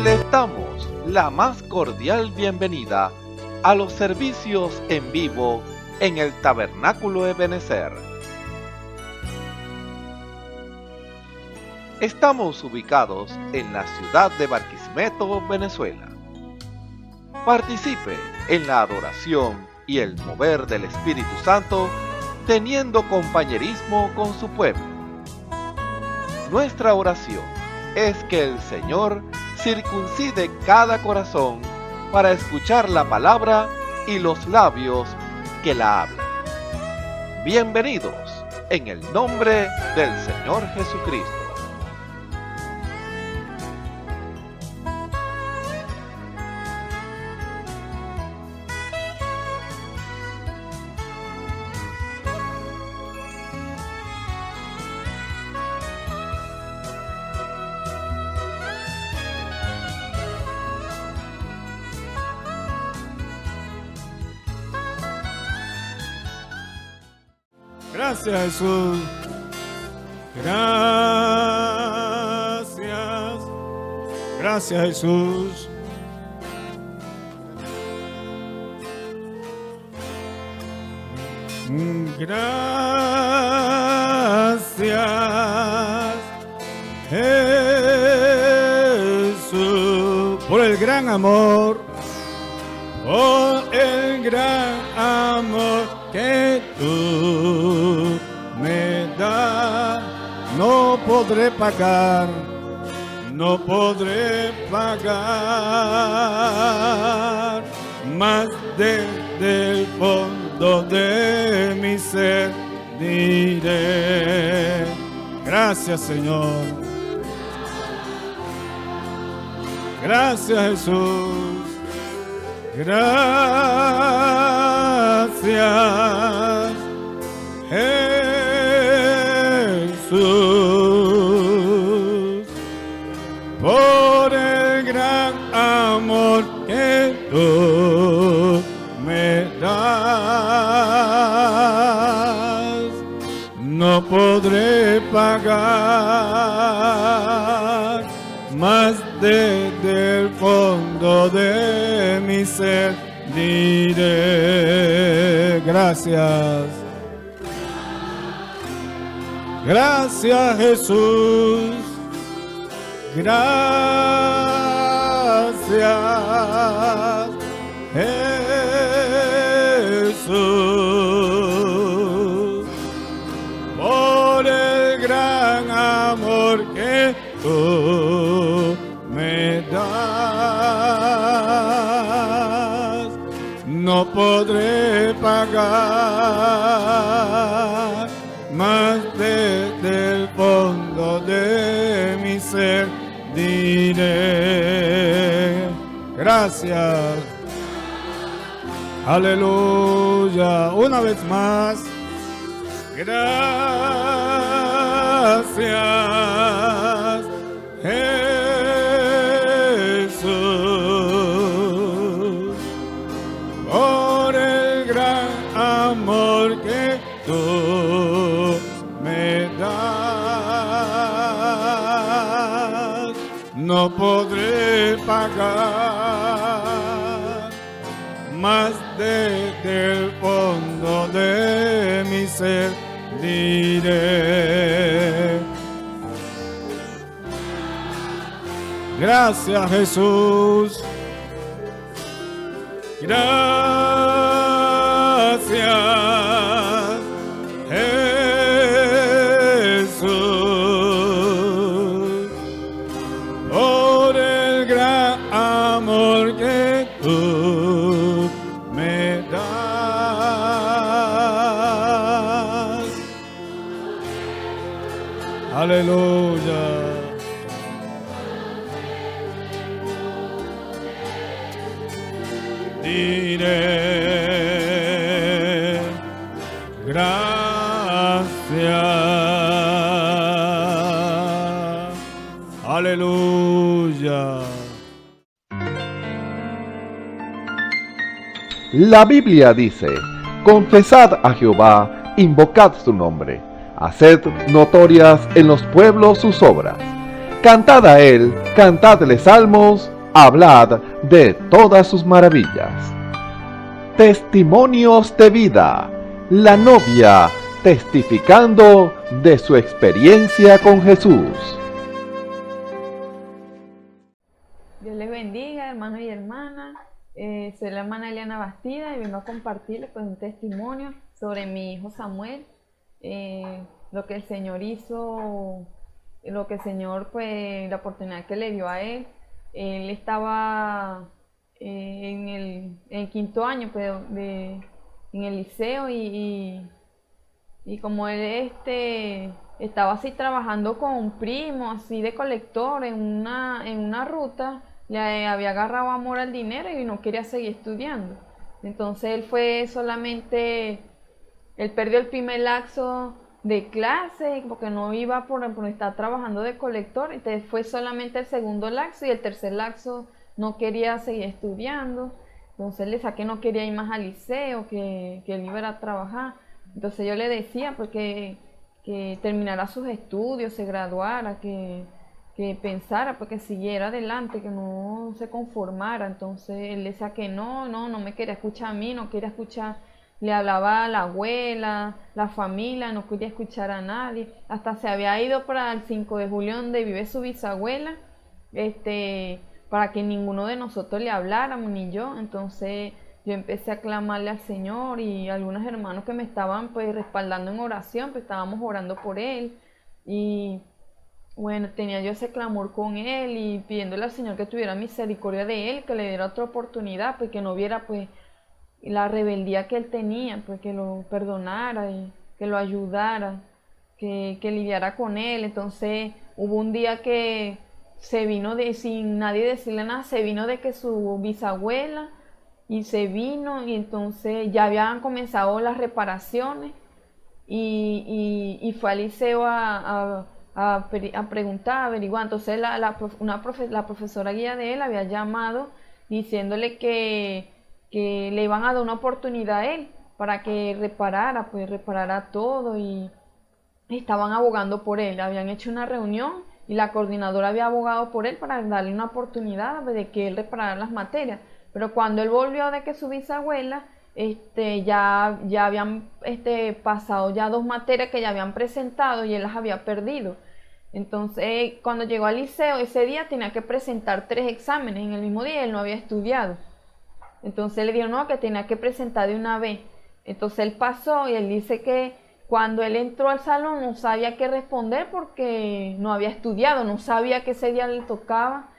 Les damos la más cordial bienvenida a los servicios en vivo en el Tabernáculo Ebenezer. Estamos ubicados en la ciudad de Barquisimeto, Venezuela. Participe en la adoración y el mover del Espíritu Santo, teniendo compañerismo con su pueblo. Nuestra oración es que el Señor circuncide cada corazón para escuchar la palabra y los labios que la hablan. Bienvenidos en el nombre del Señor Jesucristo. Gracias, Jesús. Gracias. Gracias, Jesús. Gracias, Jesús, por el gran amor. Por el gran amor que tú me das, no podré pagar más desde el fondo de mi ser diré, gracias Señor, gracias Jesús. Gracias, Jesús, por el gran amor que tú me das. No podré pagar más desde el fondo de mi ser diré, gracias. Gracias Jesús. Gracias Jesús, por el gran amor que tú me das. No podré pagar más desde el fondo de mi ser diré, gracias. Aleluya. Una vez más, gracias Jesús, por el gran amor que tú me das. No podré pagar más desde el fondo de mi ser diré, gracias Jesús. Gracias Jesús, por el gran amor que tú me das. Aleluya. Diré, gracias. Aleluya. La Biblia dice: confesad a Jehová, invocad su nombre, haced notorias en los pueblos sus obras. Cantad a él, cantadle salmos, hablad de todas sus maravillas. Testimonios de vida. La novia testificando de su experiencia con Jesús. Dios les bendiga, hermanos y hermanas. Soy la hermana Eliana Bastida y vengo a compartirles pues, un testimonio sobre mi hijo Samuel, lo que el Señor hizo, lo que el Señor, pues, la oportunidad que le dio a él. Él estaba en el quinto año pues, en el liceo y como él estaba así trabajando con un primo, así de colector en una ruta, le había agarrado amor al dinero y no quería seguir estudiando. Entonces él perdió el primer lapso de clase porque no iba por estar trabajando de colector. Entonces fue solamente el segundo lapso y el tercer lapso no quería seguir estudiando. Entonces le saqué, no quería ir más al liceo, que él iba a trabajar. Entonces yo le decía pues, que terminara sus estudios, se graduara, que pensara, pues, que siguiera adelante, que no se conformara. Entonces él decía que no me quería escuchar a mí, no quería escuchar, le hablaba a la abuela, la familia, no quería escuchar a nadie. Hasta se había ido para el 5 de julio donde vive su bisabuela, para que ninguno de nosotros le habláramos, ni yo. Entonces yo empecé a clamarle al Señor y algunos hermanos que me estaban pues respaldando en oración, pues estábamos orando por él. Y bueno, tenía yo ese clamor con él y pidiéndole al Señor que tuviera misericordia de él, que le diera otra oportunidad, pues que no viera pues la rebeldía que él tenía, pues que lo perdonara y que lo ayudara, que lidiara con él. Entonces hubo un día que se vino sin nadie decirle nada, se vino de que su bisabuela y se vino y entonces ya habían comenzado las reparaciones y fue al liceo a preguntar, a averiguar. Entonces la profesora guía de él había llamado diciéndole que le iban a dar una oportunidad a él para que reparara todo y estaban abogando por él. Habían hecho una reunión y la coordinadora había abogado por él para darle una oportunidad de que él reparara las materias. Pero cuando él volvió de que su bisabuela, ya habían pasado ya 2 materias que ya habían presentado y él las había perdido. Entonces, cuando llegó al liceo, ese día tenía que presentar 3 exámenes en el mismo día y él no había estudiado. Entonces le dijeron no, que tenía que presentar de una vez. Entonces él pasó y él dice que cuando él entró al salón no sabía qué responder porque no había estudiado, no sabía que ese día le tocaba.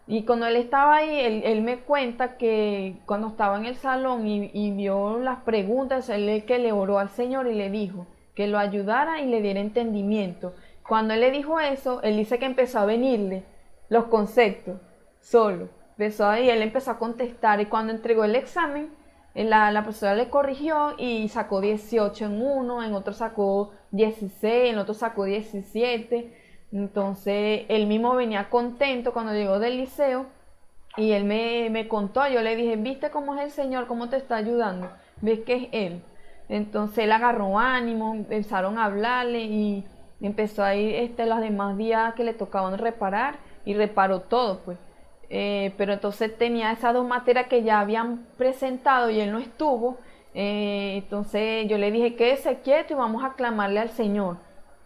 Y cuando él estaba ahí, él me cuenta que cuando estaba en el salón y vio las preguntas, él que le oró al Señor y le dijo que lo ayudara y le diera entendimiento. Cuando él le dijo eso, él dice que empezó a venirle los conceptos solo. Empezó ahí, él empezó a contestar y cuando entregó el examen, la profesora le corrigió y sacó 18 en uno, en otro sacó 16, en otro sacó 17. Entonces él mismo venía contento cuando llegó del liceo y él me contó, yo le dije, ¿viste cómo es el Señor? ¿Cómo te está ayudando? ¿Ves que es Él? Entonces él agarró ánimo, empezaron a hablarle y empezó a ir los demás días que le tocaban reparar y reparó todo pues. Pero entonces tenía esas 2 materias que ya habían presentado y él no estuvo. Entonces yo le dije, quédese quieto y vamos a clamarle al Señor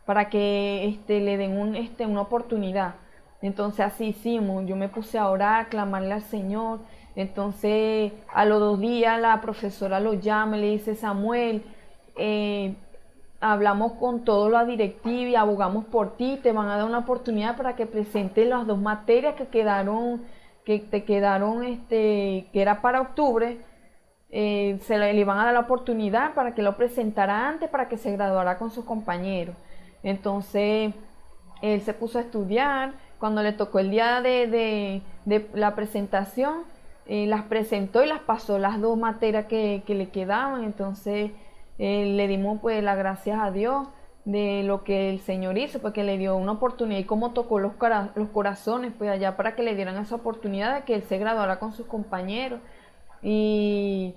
para que le den una oportunidad. Entonces así hicimos, yo me puse a orar, a clamarle al Señor. Entonces a los 2 días la profesora lo llama y le dice, Samuel, hablamos con toda la directiva y abogamos por ti, te van a dar una oportunidad para que presentes las 2 materias que te quedaron, que era para octubre. Le iban a dar la oportunidad para que lo presentara antes, para que se graduara con sus compañeros. Entonces él se puso a estudiar. Cuando le tocó el día de la presentación, las presentó y las pasó las 2 materias que le quedaban. Entonces le dimos pues las gracias a Dios de lo que el Señor hizo, porque le dio una oportunidad y cómo tocó los corazones pues allá para que le dieran esa oportunidad de que él se graduara con sus compañeros. Y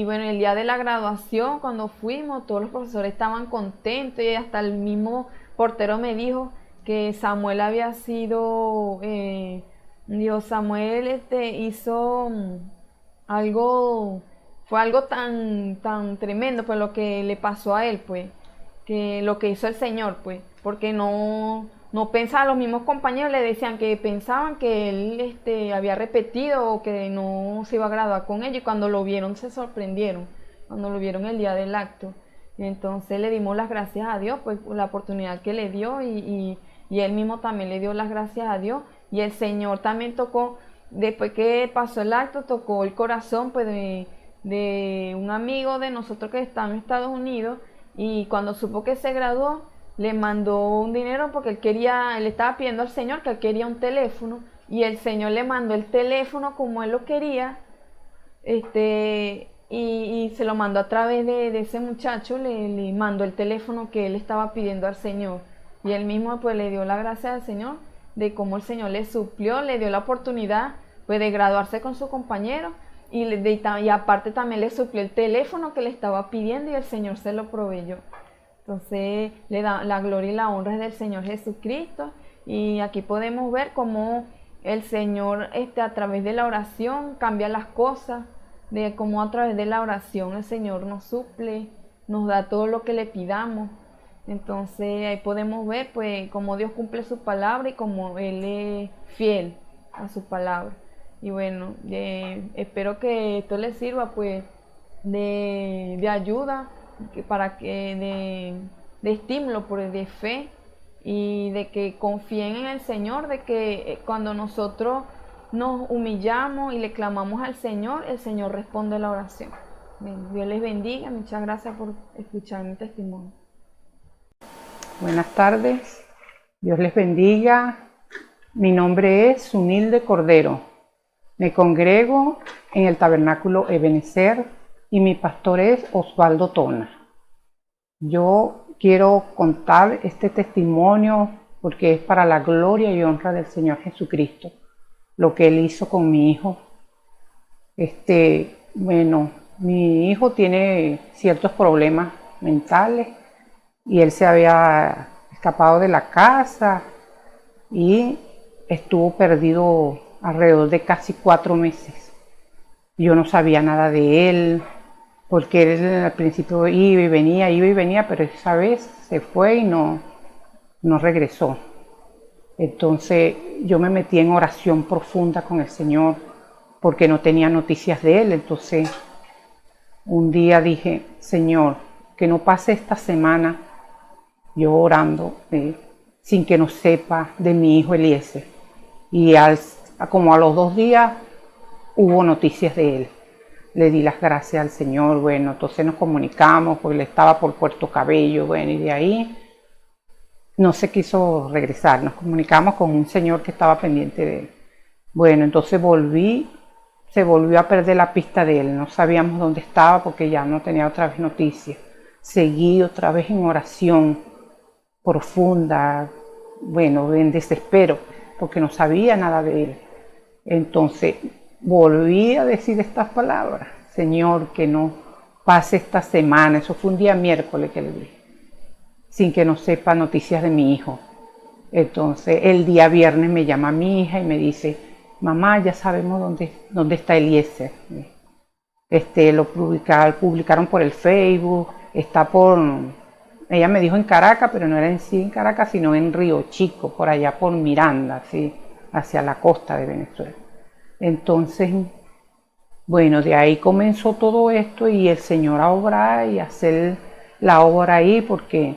bueno, el día de la graduación, cuando fuimos, todos los profesores estaban contentos y hasta el mismo portero me dijo que Samuel había sido, Dios, Samuel hizo algo, fue algo tan tremendo, pues lo que le pasó a él, pues, que lo que hizo el Señor, pues, porque no pensaba, los mismos compañeros le decían que pensaban que él había repetido o que no se iba a graduar con ellos, y cuando lo vieron se sorprendieron, cuando lo vieron el día del acto. Y entonces le dimos las gracias a Dios, pues, por la oportunidad que le dio, y él mismo también le dio las gracias a Dios, y el Señor también tocó, después que pasó el acto, tocó el corazón, pues, de un amigo de nosotros que está en Estados Unidos, y cuando supo que se graduó, le mandó un dinero porque él estaba pidiendo al Señor que él quería un teléfono, y el Señor le mandó el teléfono como él lo quería, y se lo mandó a través de ese muchacho, le mandó el teléfono que él estaba pidiendo al Señor, y él mismo pues le dio la gracia al Señor de cómo el Señor le suplió, le dio la oportunidad pues de graduarse con su compañero, y aparte también le suplió el teléfono que le estaba pidiendo, y el Señor se lo proveyó. Entonces le da la gloria y la honra es del Señor Jesucristo, y aquí podemos ver cómo el Señor a través de la oración cambia las cosas, de cómo a través de la oración el Señor nos suple, nos da todo lo que le pidamos. Entonces ahí podemos ver pues cómo Dios cumple su palabra y cómo Él es fiel a su palabra. Y bueno, espero que esto les sirva pues de ayuda, de estímulo, pues, de fe, y de que confíen en el Señor, de que cuando nosotros nos humillamos y le clamamos al Señor, el Señor responde la oración. Bien, Dios les bendiga, muchas gracias por escuchar mi testimonio. Buenas tardes, Dios les bendiga. Mi nombre es Sunilde Cordero. Me congrego en el Tabernáculo Ebenezer y mi pastor es Osvaldo Tona. Yo quiero contar este testimonio porque es para la gloria y honra del Señor Jesucristo, lo que Él hizo con mi hijo. Bueno, mi hijo tiene ciertos problemas mentales y él se había escapado de la casa y estuvo perdido alrededor de casi 4 meses. Yo no sabía nada de él, porque él al principio iba y venía, pero esa vez se fue y no regresó. Entonces yo me metí en oración profunda con el Señor, porque no tenía noticias de él. Entonces un día dije, Señor, que no pase esta semana yo orando sin que no sepa de mi hijo Eliezer. Y como a los 2 días hubo noticias de él. Le di las gracias al Señor. Bueno, entonces nos comunicamos, porque él estaba por Puerto Cabello, bueno, y de ahí no se quiso regresar. Nos comunicamos con un señor que estaba pendiente de él. Bueno, entonces se volvió a perder la pista de él. No sabíamos dónde estaba porque ya no tenía otra vez noticias. Seguí otra vez en oración profunda, bueno, en desespero, porque no sabía nada de él. Entonces volví a decir estas palabras: Señor, que no pase esta semana. Eso fue un día miércoles que le dije, sin que no sepa noticias de mi hijo. Entonces el día viernes me llama mi hija y me dice, mamá, ya sabemos dónde está Eliezer. Lo publicaron por el Facebook, ella me dijo en Caracas, pero no era en sí en Caracas, sino en Río Chico, por allá por Miranda, así, hacia la costa de Venezuela. Entonces, bueno, de ahí comenzó todo esto y el Señor a obrar y a hacer la obra ahí, porque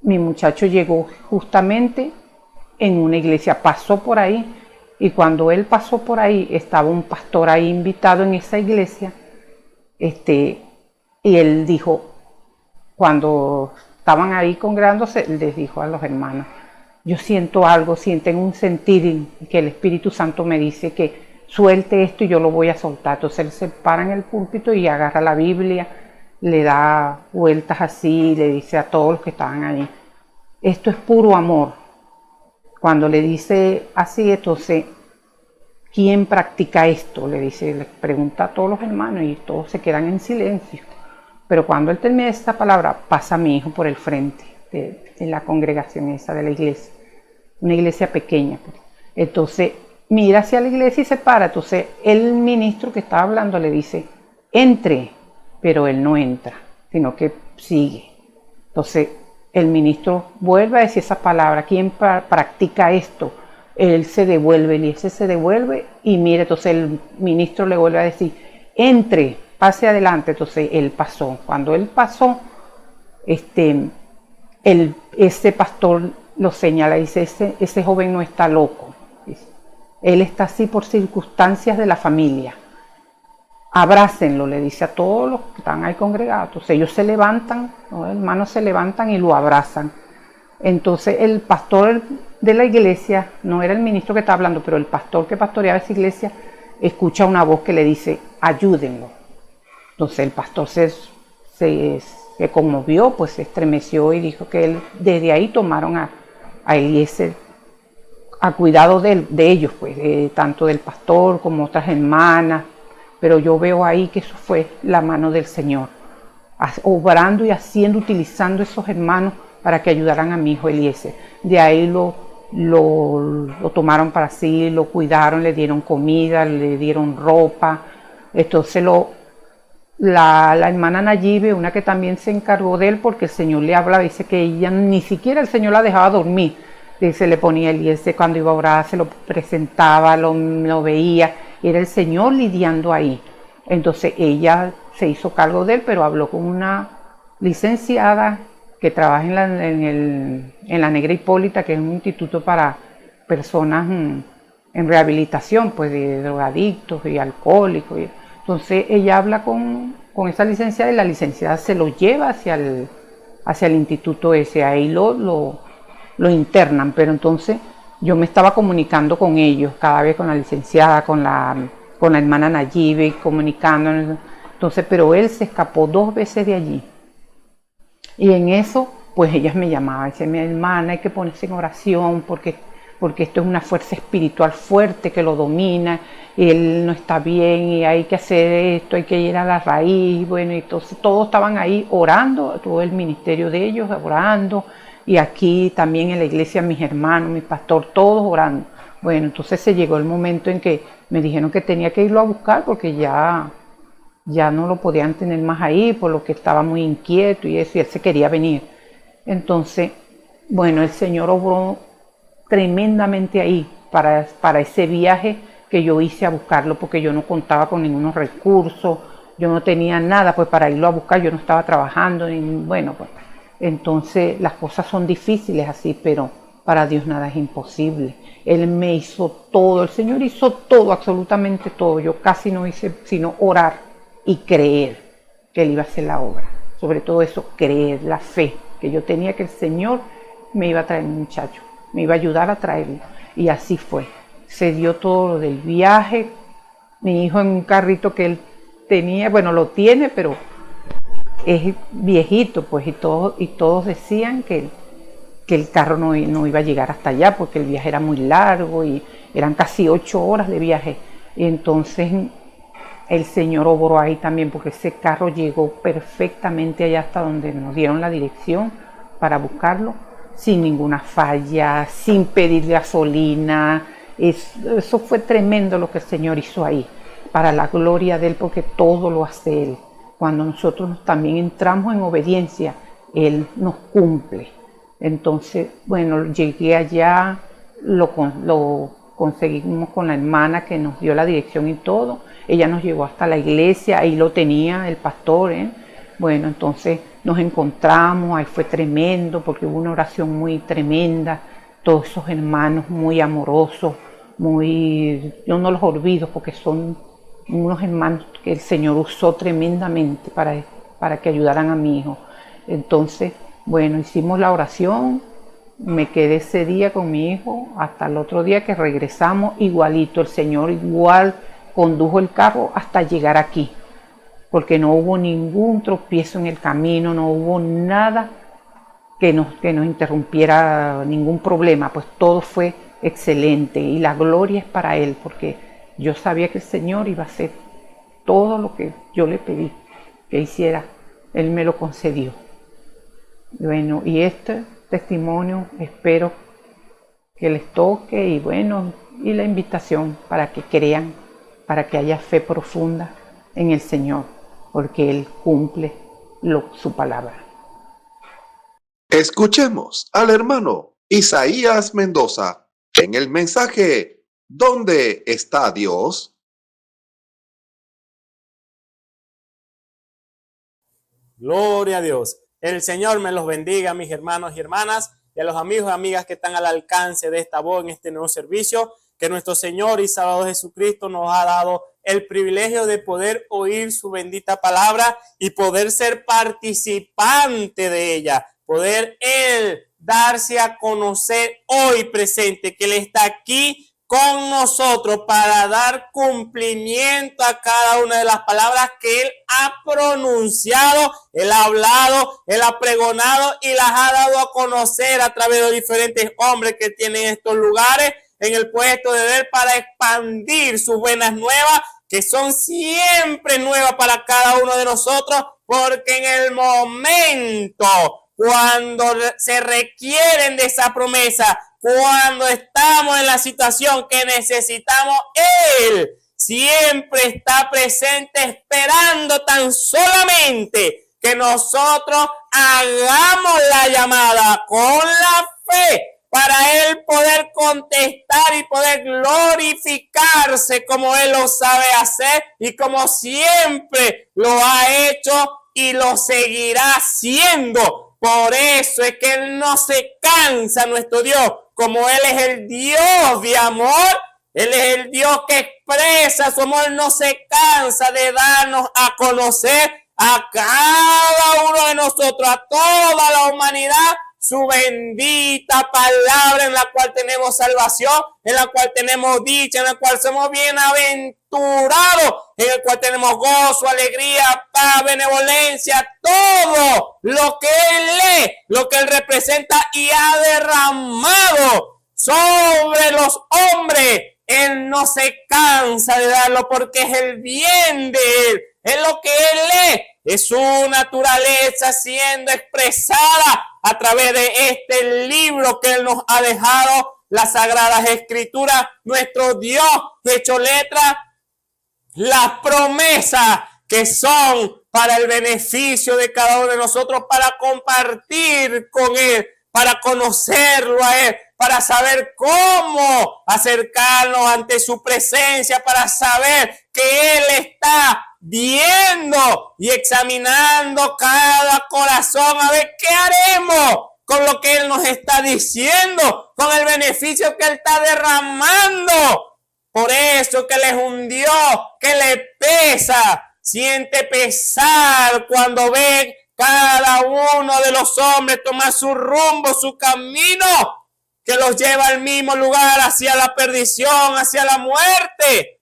mi muchacho llegó justamente en una iglesia, pasó por ahí, y cuando él pasó por ahí, estaba un pastor ahí invitado en esa iglesia, y él dijo, cuando estaban ahí congregándose, les dijo a los hermanos, yo siento algo, sienten un sentir que el Espíritu Santo me dice que suelte esto y yo lo voy a soltar. Entonces él se para en el púlpito y agarra la Biblia, le da vueltas así y le dice a todos los que estaban ahí, esto es puro amor. Cuando le dice así, entonces, ¿quién practica esto? Le pregunta a todos los hermanos y todos se quedan en silencio. Pero cuando él termina esta palabra, pasa mi hijo por el frente de la congregación esa de la iglesia. una iglesia pequeña. Pues. Entonces mira hacia la iglesia y se para. Entonces el ministro que estaba hablando le dice, entre, pero él no entra, sino que sigue. Entonces el ministro vuelve a decir esa palabra, ¿quién practica esto? Él se devuelve, Eliezer se devuelve y mire, entonces el ministro le vuelve a decir, entre, pase adelante. Entonces él pasó. Cuando él pasó, ese pastor lo señala, dice, ese joven no está loco. Dice, él está así por circunstancias de la familia. Abrácenlo, le dice a todos los que están ahí congregados. Entonces ellos se levantan, los hermanos se levantan y lo abrazan. Entonces el pastor de la iglesia, no era el ministro que estaba hablando, pero el pastor que pastoreaba esa iglesia, escucha una voz que le dice, ayúdenlo. Entonces el pastor se conmovió, pues se estremeció y dijo que él, desde ahí tomaron a Eliezer a cuidado de ellos, pues, tanto del pastor como otras hermanas. Pero yo veo ahí que eso fue la mano del Señor, obrando y haciendo, utilizando esos hermanos para que ayudaran a mi hijo Eliezer. De ahí lo tomaron para sí, lo cuidaron, le dieron comida, le dieron ropa. Entonces la hermana Nayibe, una que también se encargó de él, porque el Señor le habla, dice que ella ni siquiera el Señor la dejaba dormir. Se le ponía Eliezer cuando iba a orar, se lo presentaba, lo veía. Era el Señor lidiando ahí. Entonces ella se hizo cargo de él, pero habló con una licenciada que trabaja en la Negra Hipólita, que es un instituto para personas en rehabilitación, pues de drogadictos y alcohólicos. Entonces ella habla con esa licenciada y la licenciada se lo lleva hacia el instituto ese. Ahí lo internan, pero entonces yo me estaba comunicando con ellos, cada vez con la licenciada, con la hermana Nayibe, comunicándonos. Entonces, pero él se escapó 2 veces de allí. Y en eso, pues ellas me llamaban, decían, mi hermana, hay que ponerse en oración porque esto es una fuerza espiritual fuerte que lo domina, y él no está bien y hay que hacer esto, hay que ir a la raíz. Bueno, y entonces todos estaban ahí orando, todo el ministerio de ellos orando, y aquí también en la iglesia mis hermanos, mi pastor, todos orando. Bueno, entonces se llegó el momento en que me dijeron que tenía que irlo a buscar porque ya no lo podían tener más ahí, por lo que estaba muy inquieto y eso, y él se quería venir. Entonces, bueno, el Señor obró tremendamente ahí para ese viaje que yo hice a buscarlo, porque yo no contaba con ningunos recursos, yo no tenía nada pues para irlo a buscar, yo no estaba trabajando, bueno, pues entonces las cosas son difíciles así, pero para Dios nada es imposible. Él me hizo todo, el Señor hizo todo, absolutamente todo. Yo casi no hice sino orar y creer que Él iba a hacer la obra. Sobre todo eso, creer, la fe, que yo tenía que el Señor me iba a traer un muchacho, me iba a ayudar a traerlo. Y así fue. Se dio todo lo del viaje. Mi hijo en un carrito que él tenía, bueno, lo tiene, pero es viejito, pues, y todos decían que el carro no iba a llegar hasta allá porque el viaje era muy largo y eran casi 8 horas de viaje. Y entonces el Señor obró ahí también, porque ese carro llegó perfectamente allá hasta donde nos dieron la dirección para buscarlo, sin ninguna falla, sin pedir gasolina. Eso fue tremendo lo que el Señor hizo ahí, para la gloria de Él, porque todo lo hace Él. Cuando nosotros también entramos en obediencia, Él nos cumple. Entonces, bueno, llegué allá, lo conseguimos con la hermana que nos dio la dirección y todo. Ella nos llevó hasta la iglesia, ahí lo tenía el pastor, ¿eh? Bueno, entonces nos encontramos, ahí fue tremendo, porque hubo una oración muy tremenda, todos esos hermanos muy amorosos, yo no los olvido porque son unos hermanos que el Señor usó tremendamente para que ayudaran a mi hijo. Entonces, bueno, hicimos la oración, me quedé ese día con mi hijo, hasta el otro día que regresamos, igualito, el Señor igual condujo el carro hasta llegar aquí, porque no hubo ningún tropiezo en el camino, no hubo nada que nos interrumpiera, ningún problema, pues todo fue excelente y la gloria es para Él, porque yo sabía que el Señor iba a hacer todo lo que yo le pedí que hiciera, Él me lo concedió. Bueno, y este testimonio espero que les toque y bueno, y la invitación para que crean, para que haya fe profunda en el Señor, porque Él cumple su palabra. Escuchemos al hermano Isaías Mendoza en el mensaje ¿Dónde está Dios? Gloria a Dios. El Señor me los bendiga, mis hermanos y hermanas, y a los amigos y amigas que están al alcance de esta voz en este nuevo servicio, que nuestro Señor y Salvador Jesucristo nos ha dado el privilegio de poder oír su bendita palabra y poder ser participante de ella, poder Él darse a conocer hoy presente, que Él está aquí con nosotros para dar cumplimiento a cada una de las palabras que Él ha pronunciado, Él ha hablado, Él ha pregonado y las ha dado a conocer a través de diferentes hombres que tienen estos lugares en el puesto de ver para expandir sus buenas nuevas, que son siempre nuevas para cada uno de nosotros, porque en el momento cuando se requieren de esa promesa, cuando estamos en la situación que necesitamos, Él siempre está presente esperando tan solamente que nosotros hagamos la llamada con la fe para Él poder contestar y poder glorificarse como Él lo sabe hacer y como siempre lo ha hecho y lo seguirá haciendo. Por eso es que Él no se cansa, nuestro Dios, como Él es el Dios de amor, Él es el Dios que expresa su amor, no se cansa de darnos a conocer a cada uno de nosotros, a toda la humanidad, su bendita palabra en la cual tenemos salvación, en la cual tenemos dicha, en la cual somos bienaventurados, en el cual tenemos gozo, alegría, paz, benevolencia, todo lo que Él lee, lo que Él representa y ha derramado sobre los hombres. Él no se cansa de darlo porque es el bien de Él, es lo que Él lee, es su naturaleza siendo expresada a través de este libro que Él nos ha dejado, las Sagradas Escrituras, nuestro Dios hecho letra, las promesas que son para el beneficio de cada uno de nosotros, para compartir con Él, para conocerlo a Él, para saber cómo acercarnos ante su presencia, para saber que Él está viendo y examinando cada corazón a ver qué haremos con lo que Él nos está diciendo, con el beneficio que Él está derramando. Por eso que Él es un Dios que le pesa, siente pesar cuando ve cada uno de los hombres tomar su rumbo, su camino, que los lleva al mismo lugar, hacia la perdición, hacia la muerte.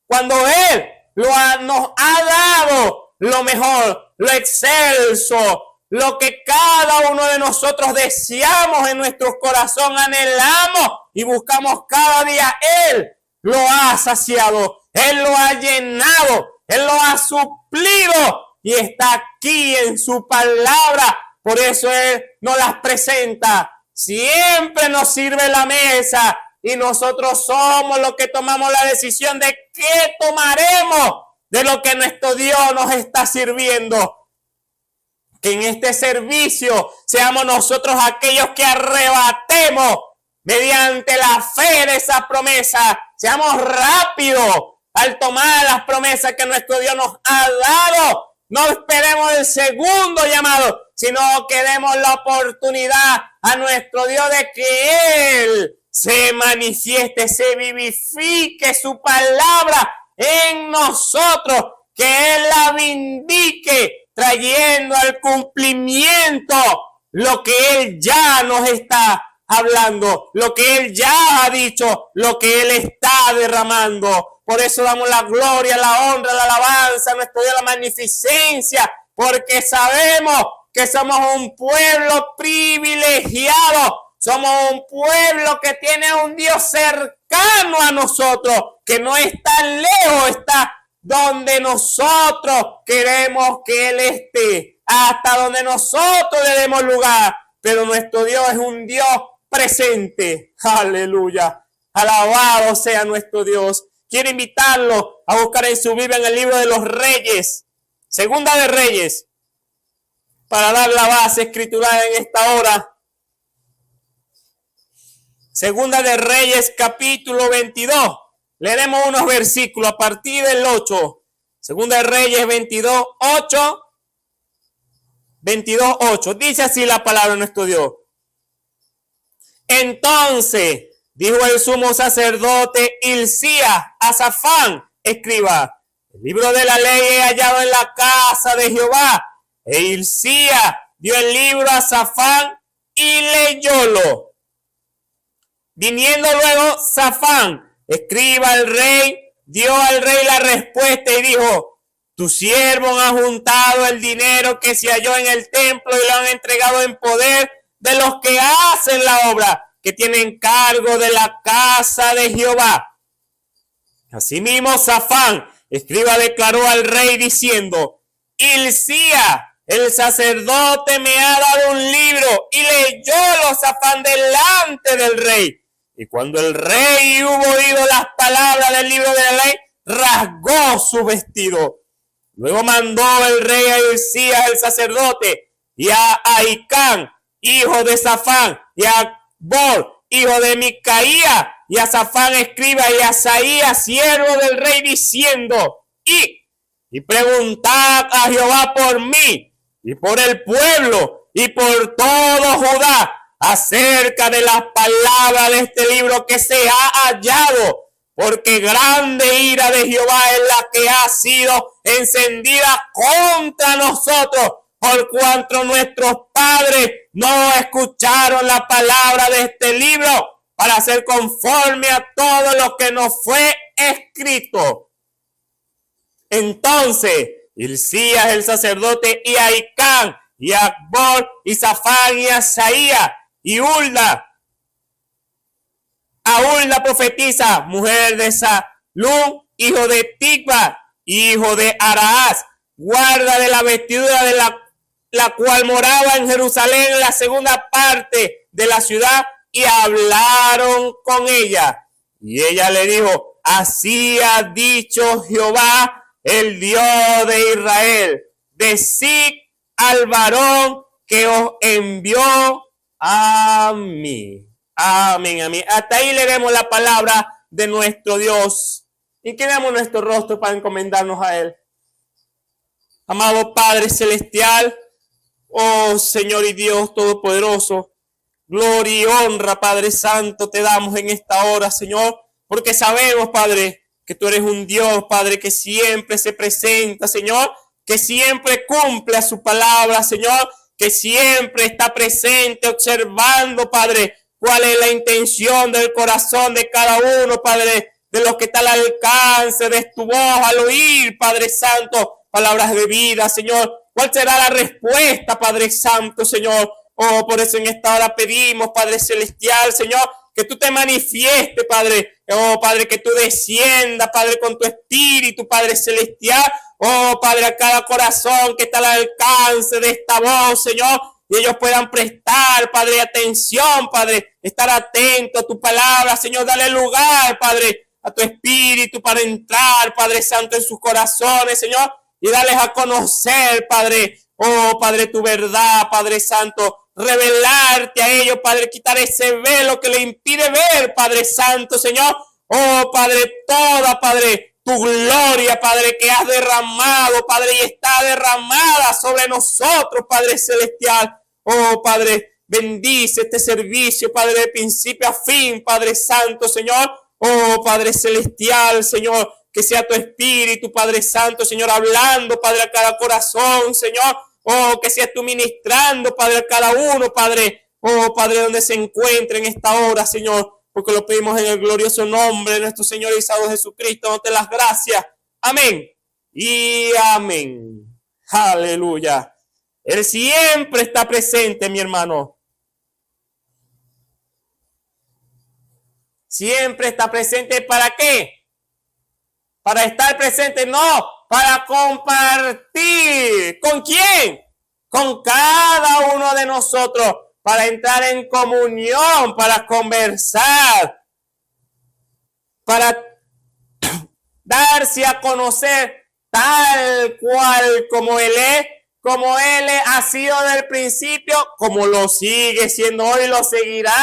Cuando Él nos ha dado lo mejor, lo excelso, lo que cada uno de nosotros deseamos en nuestro corazón, anhelamos y buscamos cada día. Él lo ha saciado, Él lo ha llenado, Él lo ha suplido y está aquí en su palabra. Por eso Él nos las presenta. Siempre nos sirve la mesa y nosotros somos los que tomamos la decisión de qué tomaremos de lo que nuestro Dios nos está sirviendo. Que en este servicio seamos nosotros aquellos que arrebatemos mediante la fe de esa promesa. Seamos rápidos al tomar las promesas que nuestro Dios nos ha dado. No esperemos el segundo llamado, sino que demos la oportunidad a nuestro Dios de que Él se manifieste, se vivifique su palabra en nosotros, que Él la vindique, trayendo al cumplimiento lo que Él ya nos está hablando, lo que Él ya ha dicho, lo que Él está derramando. Por eso damos la gloria, la honra, la alabanza a nuestro Dios, la magnificencia, porque sabemos que somos un pueblo privilegiado, somos un pueblo que tiene un Dios cercano a nosotros, que no es tan lejos, está donde nosotros queremos que Él esté, hasta donde nosotros le demos lugar. Pero nuestro Dios es un Dios presente. Aleluya. Alabado sea nuestro Dios. Quiero invitarlo a buscar en su Biblia en el libro de los Reyes, Segunda de Reyes, para dar la base escritural en esta hora. Segunda de Reyes, capítulo 22. Leeremos unos versículos a partir del 8. Segunda de Reyes 22, 8. 22, 8. Dice así la palabra de nuestro Dios. Entonces dijo el sumo sacerdote Hilcías a Safán, escriba: el libro de la ley he hallado en la casa de Jehová. E Hilcías dio el libro a Safán y leyólo. Viniendo luego Safán, escriba al rey, dio al rey la respuesta y dijo: tu siervo ha juntado el dinero que se halló en el templo y lo han entregado en poder de los que hacen la obra, que tienen cargo de la casa de Jehová. Asimismo, Safán, escriba, declaró al rey diciendo: Hilcías, el sacerdote, me ha dado un libro, y leyólo Safán delante del rey. Y cuando el rey hubo oído las palabras del libro de la ley, rasgó su vestido. Luego mandó el rey a Hilcías el sacerdote, y a Ahicam, hijo de Safán, y a Bor, hijo de Micaía, y a Safán escriba, y a Asaías, siervo del rey, diciendo: y preguntad a Jehová por mí, y por el pueblo, y por todo Judá, acerca de las palabras de este libro que se ha hallado, porque grande ira de Jehová es la que ha sido encendida contra nosotros, por cuanto nuestros padres no escucharon la palabra de este libro, para hacer conforme a todo lo que nos fue escrito. Entonces Hilcías el sacerdote, y Ahicam, y Acbor, y Safán, y Asaías, y Hulda, a Hulda profetiza, mujer de Salum, hijo de Tikva, hijo de Araaz, guarda de la vestidura de la cual moraba en Jerusalén, en la segunda parte de la ciudad, y hablaron con ella. Y ella le dijo: así ha dicho Jehová, el Dios de Israel, decid al varón que os envió a mí. Amén, amén. Hasta ahí leemos la palabra de nuestro Dios. Inclinamos nuestro rostro para encomendarnos a Él. Amado Padre Celestial, oh Señor y Dios Todopoderoso, gloria y honra, Padre Santo, te damos en esta hora, Señor, porque sabemos, Padre, que tú eres un Dios, Padre, que siempre se presenta, Señor, que siempre cumple a su palabra, Señor, que siempre está presente, observando, Padre, cuál es la intención del corazón de cada uno, Padre, de los que están al alcance de tu voz, al oír, Padre Santo, palabras de vida, Señor. ¿Cuál será la respuesta, Padre Santo, Señor? Oh, por eso en esta hora pedimos, Padre Celestial, Señor, que tú te manifiestes, Padre. Oh, Padre, que tú desciendas, Padre, con tu espíritu, Padre Celestial. Oh, Padre, a cada corazón que está al alcance de esta voz, Señor, y ellos puedan prestar, Padre, atención, Padre, estar atento a tu palabra, Señor, dale lugar, Padre, a tu espíritu para entrar, Padre Santo, en sus corazones, Señor, y darles a conocer, Padre, oh, Padre, tu verdad, Padre Santo, revelarte a ellos, Padre, quitar ese velo que le impide ver, Padre Santo, Señor, oh, Padre, toda, Padre, tu gloria, Padre, que has derramado, Padre, y está derramada sobre nosotros, Padre Celestial. Oh, Padre, bendice este servicio, Padre, de principio a fin, Padre Santo, Señor. Oh, Padre Celestial, Señor, que sea tu espíritu, Padre Santo, Señor, hablando, Padre, a cada corazón, Señor. Oh, que seas tú ministrando, Padre, a cada uno, Padre. Oh, Padre, donde se encuentre en esta hora, Señor. Porque lo pedimos en el glorioso nombre de nuestro Señor y Salvador Jesucristo. Dándote las gracias. Amén. Y amén. Aleluya. Él siempre está presente, mi hermano. Siempre está presente. ¿Para qué? Para estar presente. No, para compartir. ¿Con quién? Con cada uno de nosotros. para entrar en comunión, para conversar, para darse a conocer tal cual como Él es, como Él ha sido del principio, como lo sigue siendo hoy, lo seguirá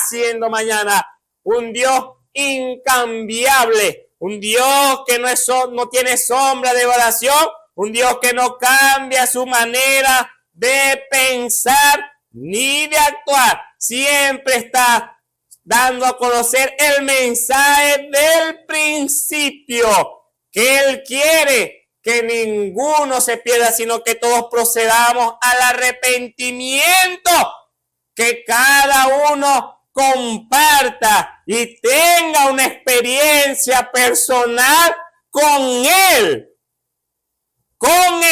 siendo mañana. Un Dios incambiable, un Dios que no tiene sombra de variación, un Dios que no cambia su manera de pensar ni de actuar. Siempre está dando a conocer el mensaje del principio, que Él quiere que ninguno se pierda, sino que todos procedamos al arrepentimiento, que cada uno comparta y tenga una experiencia personal con Él, con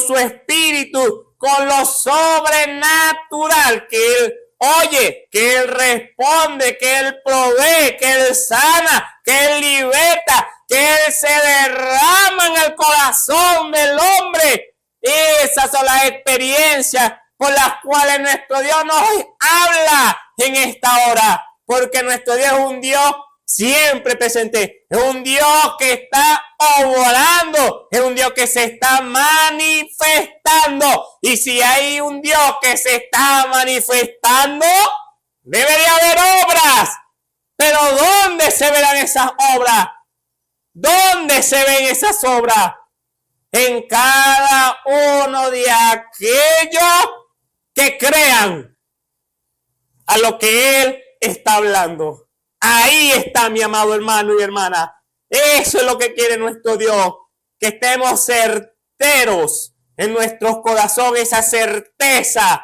su espíritu, con lo sobrenatural, que Él oye, que Él responde, que Él provee, que Él sana, que Él liberta, que Él se derrama en el corazón del hombre. Esas son las experiencias por las cuales nuestro Dios nos habla en esta hora, porque nuestro Dios es un Dios siempre presente, es un Dios que está obrando, es un Dios que se está manifestando. Y si hay un Dios que se está manifestando, debería haber obras. Pero ¿dónde se verán esas obras? ¿Dónde se ven esas obras? En cada uno de aquellos que crean a lo que Él está hablando. Ahí está, mi amado hermano y hermana. Eso es lo que quiere nuestro Dios, que estemos certeros en nuestros corazones, esa certeza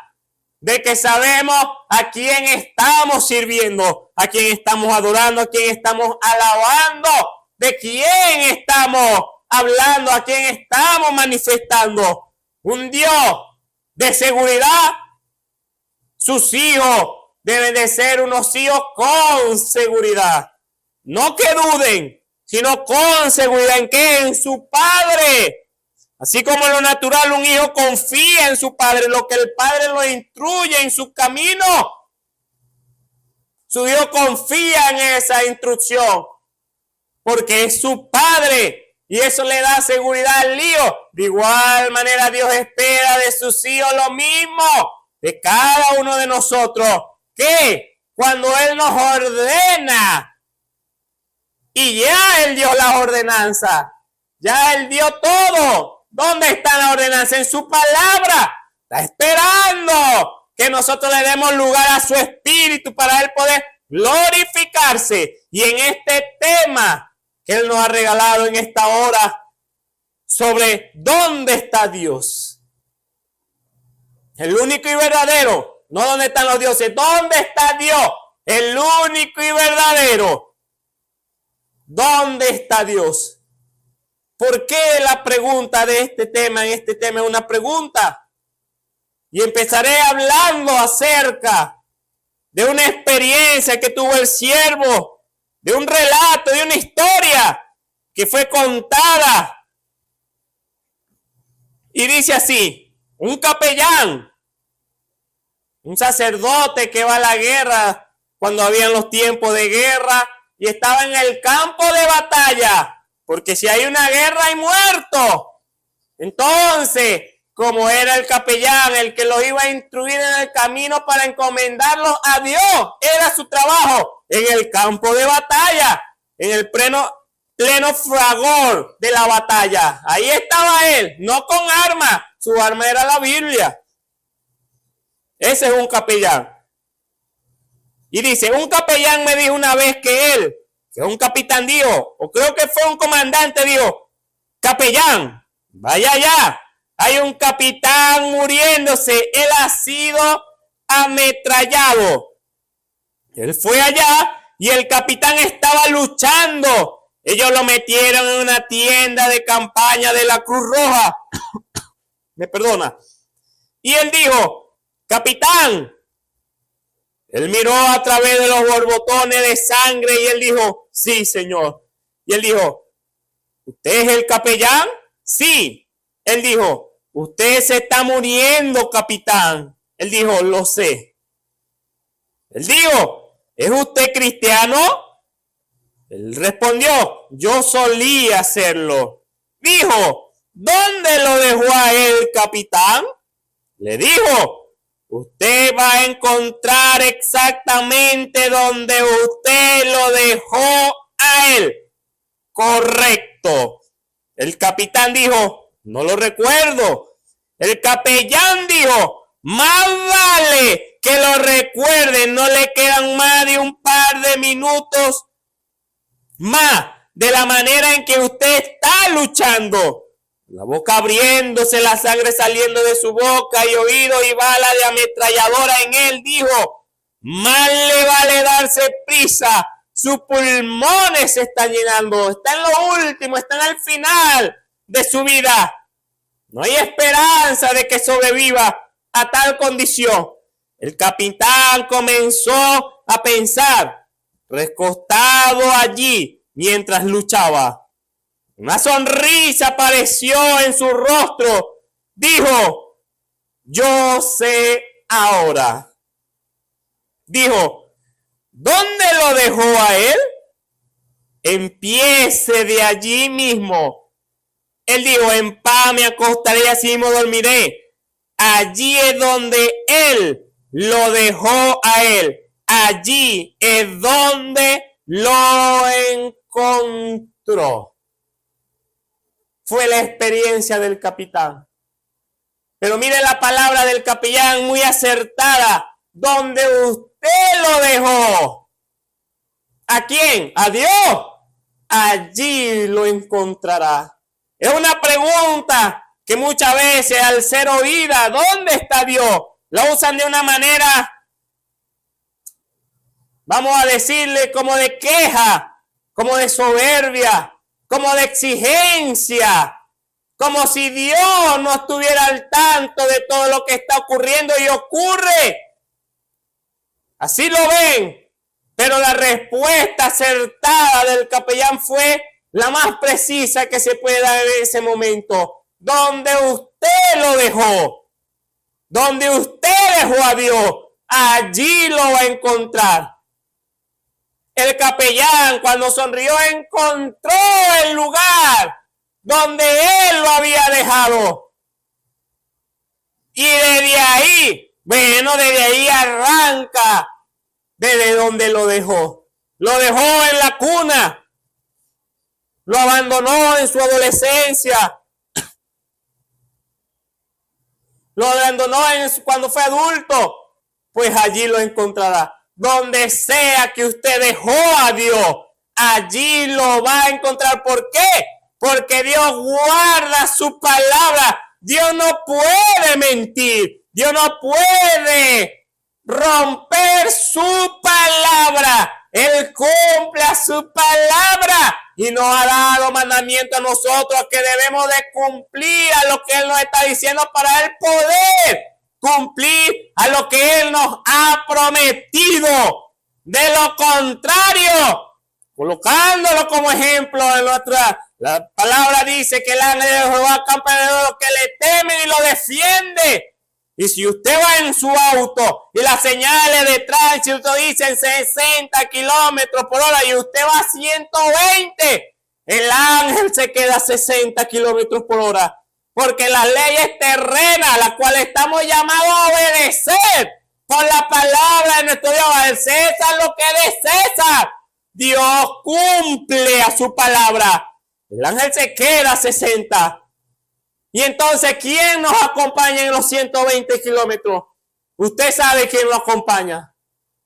de que sabemos a quién estamos sirviendo, a quién estamos adorando, a quién estamos alabando, de quién estamos hablando, a quién estamos manifestando. Un Dios de seguridad. Sus hijos deben de ser unos hijos con seguridad. No que duden, sino con seguridad. ¿En qué? En su padre. Así como en lo natural un hijo confía en su padre, lo que el padre lo instruye en su camino. Su hijo confía en esa instrucción, porque es su padre y eso le da seguridad al hijo. De igual manera Dios espera de sus hijos lo mismo, de cada uno de nosotros, que cuando Él nos ordena, y ya Él dio la ordenanza, ya Él dio todo. ¿Dónde está la ordenanza? En su palabra. Está esperando que nosotros le demos lugar a su espíritu para Él poder glorificarse. Y en este tema que Él nos ha regalado en esta hora sobre dónde está Dios, el único y verdadero, no dónde están los dioses, dónde está Dios, el único y verdadero. ¿Dónde está Dios? ¿Por qué la pregunta de este tema? En este tema es una pregunta. Y empezaré hablando acerca de una experiencia que tuvo el siervo, de un relato, de una historia que fue contada. Y dice así: un capellán, un sacerdote que va a la guerra cuando habían los tiempos de guerra y estaba en el campo de batalla. Porque si hay una guerra hay muertos. Entonces, como era el capellán el que los iba a instruir en el camino para encomendarlos a Dios, era su trabajo en el campo de batalla, en el pleno fragor de la batalla. Ahí estaba él, no con arma, su arma era la Biblia. Ese es un capellán. Y dice, un capellán me dijo una vez que un capitán dijo, o creo que fue un comandante, dijo: capellán, vaya allá, hay un capitán muriéndose, él ha sido ametrallado. Él fue allá y el capitán estaba luchando. Ellos lo metieron en una tienda de campaña de la Cruz Roja. Me perdona. Y él dijo: capitán. Él miró a través de los borbotones de sangre y él dijo: sí, señor. Y él dijo: ¿usted es el capellán? Sí. Él dijo: usted se está muriendo, capitán. Él dijo: lo sé. Él dijo, ¿es usted cristiano? Él respondió, yo solía hacerlo. Dijo, ¿dónde lo dejó a él, capitán? Le dijo, usted va a encontrar exactamente donde usted lo dejó a él. Correcto. El capitán dijo, no lo recuerdo. El capellán dijo, más vale que lo recuerde, no le quedan más de un par de minutos más de la manera en que usted está luchando. La boca abriéndose, la sangre saliendo de su boca y oído y bala de ametralladora en él, dijo, más le vale darse prisa. Sus pulmones se están llenando, está en lo último, están al final de su vida. No hay esperanza de que sobreviva a tal condición. El capitán comenzó a pensar, recostado allí mientras luchaba. Una sonrisa apareció en su rostro. Dijo, yo sé ahora. Dijo, ¿dónde lo dejó a él? Empiece de allí mismo. Él dijo, en paz me acostaré y así mismo dormiré. Allí es donde él lo dejó a él. Allí es donde lo encontró. Fue la experiencia del capitán. Pero mire la palabra del capellán muy acertada. Donde usted lo dejó. ¿A quién? A Dios. Allí lo encontrará. Es una pregunta que muchas veces al ser oída, ¿dónde está Dios? La usan de una manera, vamos a decirle, como de queja, como de soberbia, como de exigencia, como si Dios no estuviera al tanto de todo lo que está ocurriendo y ocurre. Así lo ven, pero la respuesta acertada del capellán fue la más precisa que se puede dar en ese momento. Donde usted lo dejó, donde usted dejó a Dios, allí lo va a encontrar. El capellán, cuando sonrió, encontró el lugar donde él lo había dejado. Y desde ahí, desde ahí arranca, desde donde lo dejó. Lo dejó en la cuna. Lo abandonó en su adolescencia. Lo abandonó cuando fue adulto. Pues allí lo encontrará. Donde sea que usted dejó a Dios, allí lo va a encontrar. ¿Por qué? Porque Dios guarda su palabra. Dios no puede mentir. Dios no puede romper su palabra. Él cumple a su palabra y nos ha dado mandamiento a nosotros que debemos de cumplir a lo que Él nos está diciendo para Él poder cumplir a lo que Él nos ha prometido. De lo contrario, colocándolo como ejemplo en la palabra dice que el ángel de Jehová acampa alrededor de los que le temen y lo defiende. Y si usted va en su auto y las señales de tránsito dicen 60 kilómetros por hora y usted va a 120, el ángel se queda a 60 kilómetros por hora. Porque las leyes terrenas, las cuales estamos llamados a obedecer por la palabra de nuestro Dios, al César lo que es de César. Dios cumple a su palabra. El ángel se queda a 60. Y entonces, ¿quién nos acompaña en los 120 kilómetros? Usted sabe quién lo acompaña.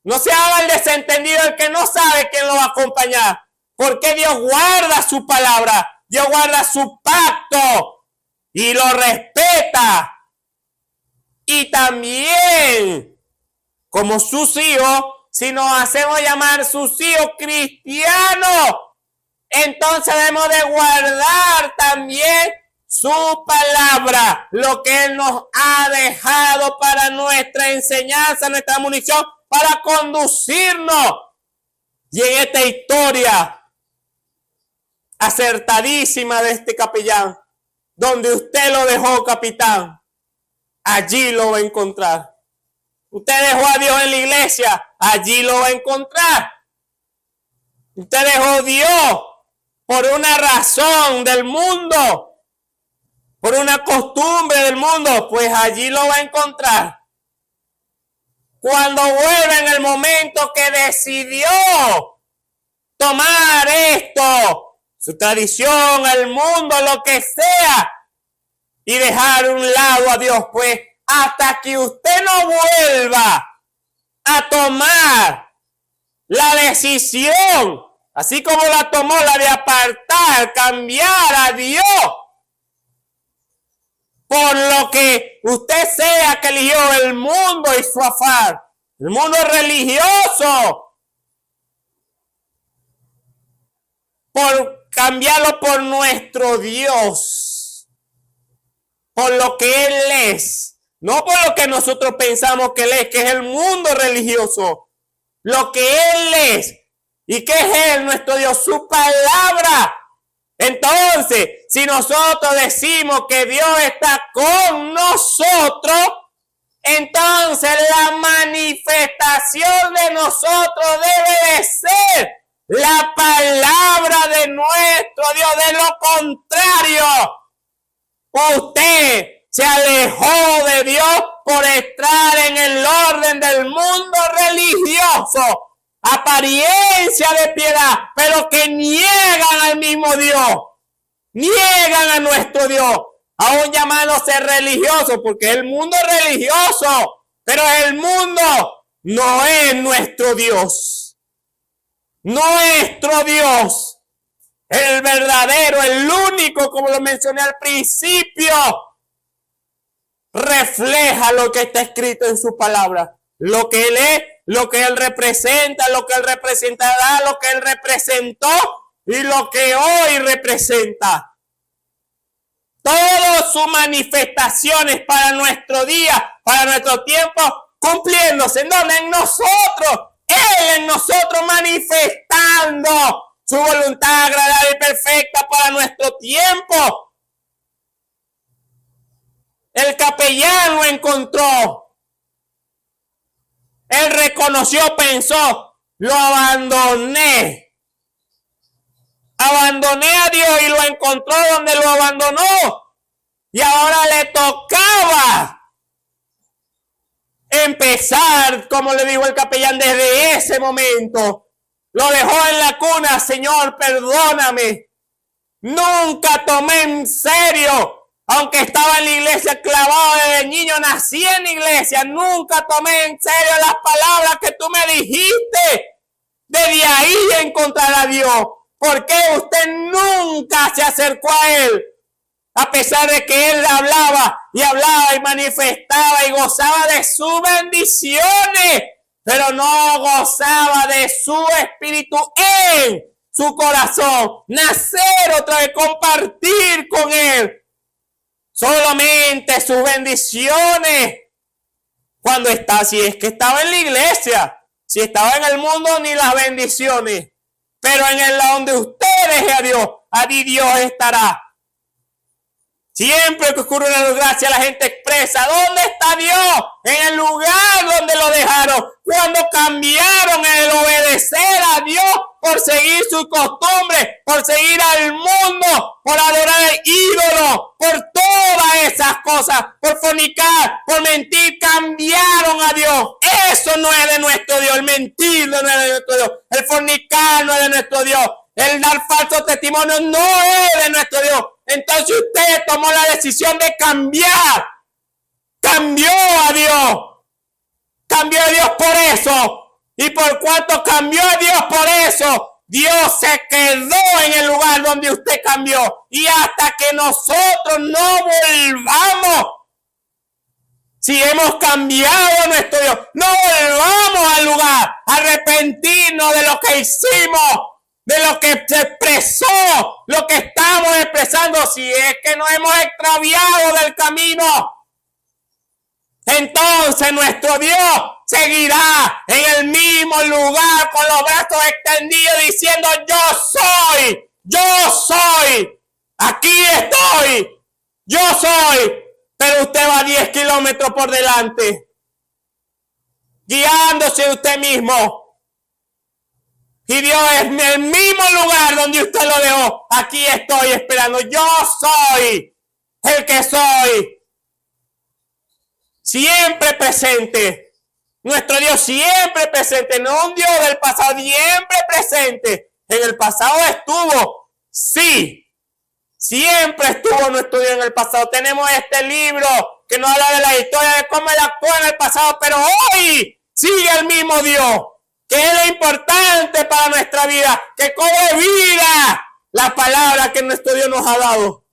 No se haga el desentendido el que no sabe quién lo va a acompañar. Porque Dios guarda su palabra. Dios guarda su pacto. Y lo respeta. Y también, como sus hijos, si nos hacemos llamar sus hijos cristianos, entonces debemos de guardar también su palabra, lo que Él nos ha dejado para nuestra enseñanza, nuestra munición, para conducirnos. Y en esta historia acertadísima de este capellán, donde usted lo dejó, capitán, allí lo va a encontrar. Usted dejó a Dios en la iglesia, allí lo va a encontrar. Usted dejó a Dios por una razón del mundo, por una costumbre del mundo, pues allí lo va a encontrar. Cuando vuelva en el momento que decidió tomar esto, su tradición, el mundo, lo que sea, y dejar a un lado a Dios, pues hasta que usted no vuelva a tomar la decisión, así como la tomó la de apartar, cambiar a Dios por lo que usted sea que eligió, el mundo y su afán, el mundo religioso, por cambiarlo por nuestro Dios, por lo que Él es, no por lo que nosotros pensamos que Él es, que es el mundo religioso, lo que Él es. ¿Y qué es Él, nuestro Dios? Su palabra. Entonces, si nosotros decimos que Dios está con nosotros, entonces la manifestación de nosotros debe de ser la palabra de nuestro Dios. De lo contrario, usted se alejó de Dios por estar en el orden del mundo religioso. Apariencia de piedad, pero que niegan al mismo Dios, niegan a nuestro Dios, aún llamándose religioso, porque el mundo es religioso, pero el mundo no es nuestro Dios. Nuestro Dios, el verdadero, el único, como lo mencioné al principio, refleja lo que está escrito en su palabra, lo que Él es, lo que Él representa, lo que Él representará, lo que Él representó y lo que hoy representa. Todas sus manifestaciones para nuestro día, para nuestro tiempo, cumpliéndose. ¿Dónde? En nosotros. Él en nosotros manifestando su voluntad agradable y perfecta para nuestro tiempo. El capellán lo encontró. Él reconoció, pensó, lo abandoné. Abandoné a Dios y lo encontró donde lo abandonó. Y ahora le tocaba empezar, como le dijo el capellán, desde ese momento. Lo dejó en la cuna. Señor, perdóname. Nunca tomé en serio. Aunque estaba en la iglesia clavado desde niño, nací en la iglesia, nunca tomé en serio las palabras que tú me dijiste. Desde ahí encontrar a Dios. ¿Por qué usted nunca se acercó a Él? A pesar de que Él hablaba y manifestaba y gozaba de sus bendiciones, pero no gozaba de su espíritu en su corazón. Nacer otra vez, compartir con Él. Solamente sus bendiciones. Cuando está, si es que estaba en la iglesia, si estaba en el mundo, ni las bendiciones. Pero en el donde usted deje a Dios, allí Dios estará. Siempre que ocurre una desgracia, la gente expresa, ¿dónde está Dios? En el lugar donde lo dejaron. Cuando cambiaron el obedecer a Dios por seguir su costumbre, por seguir al mundo, por adorar al ídolo, por todas esas cosas, por fornicar, por mentir, cambiaron a Dios. Eso no es de nuestro Dios. El mentir no es de nuestro Dios. El fornicar no es de nuestro Dios. El dar falso testimonio no es de nuestro Dios. Entonces usted tomó la decisión de cambiar. Cambió a Dios. Cambió a Dios por eso. Y por cuanto cambió a Dios por eso, Dios se quedó en el lugar donde usted cambió. Y hasta que nosotros no volvamos, si hemos cambiado a nuestro Dios, no volvamos al lugar, a arrepentirnos de lo que hicimos, de lo que se expresó, lo que estamos expresando, si es que nos hemos extraviado del camino. Entonces nuestro Dios seguirá en el mismo lugar con los brazos extendidos diciendo, yo soy, aquí estoy, yo soy. Pero usted va 10 kilómetros por delante. guiándose de usted mismo. Y Dios es en el mismo lugar donde usted lo dejó. Aquí estoy esperando. Yo soy el que soy. Siempre presente. Nuestro Dios siempre presente. No un Dios del pasado, siempre presente. En el pasado estuvo. Sí. Siempre estuvo nuestro Dios en el pasado. Tenemos este libro que nos habla de la historia de cómo Él actuó en el pasado. Pero hoy sigue el mismo Dios. Que es lo importante para nuestra vida. Que cobre vida la palabra que nuestro Dios nos ha dado.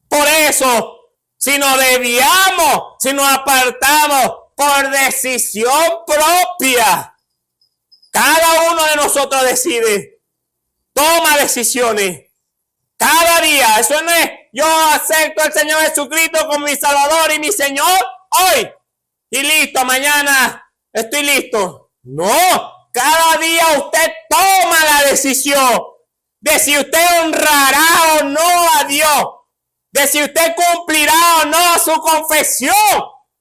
Por eso, si nos desviamos, si nos apartamos por decisión propia, cada uno de nosotros decide, toma decisiones. Cada día, eso no es, yo acepto al Señor Jesucristo como mi Salvador y mi Señor hoy. Y listo, mañana estoy listo. No, cada día usted toma la decisión de si usted honrará o no a Dios. De si usted cumplirá o no su confesión.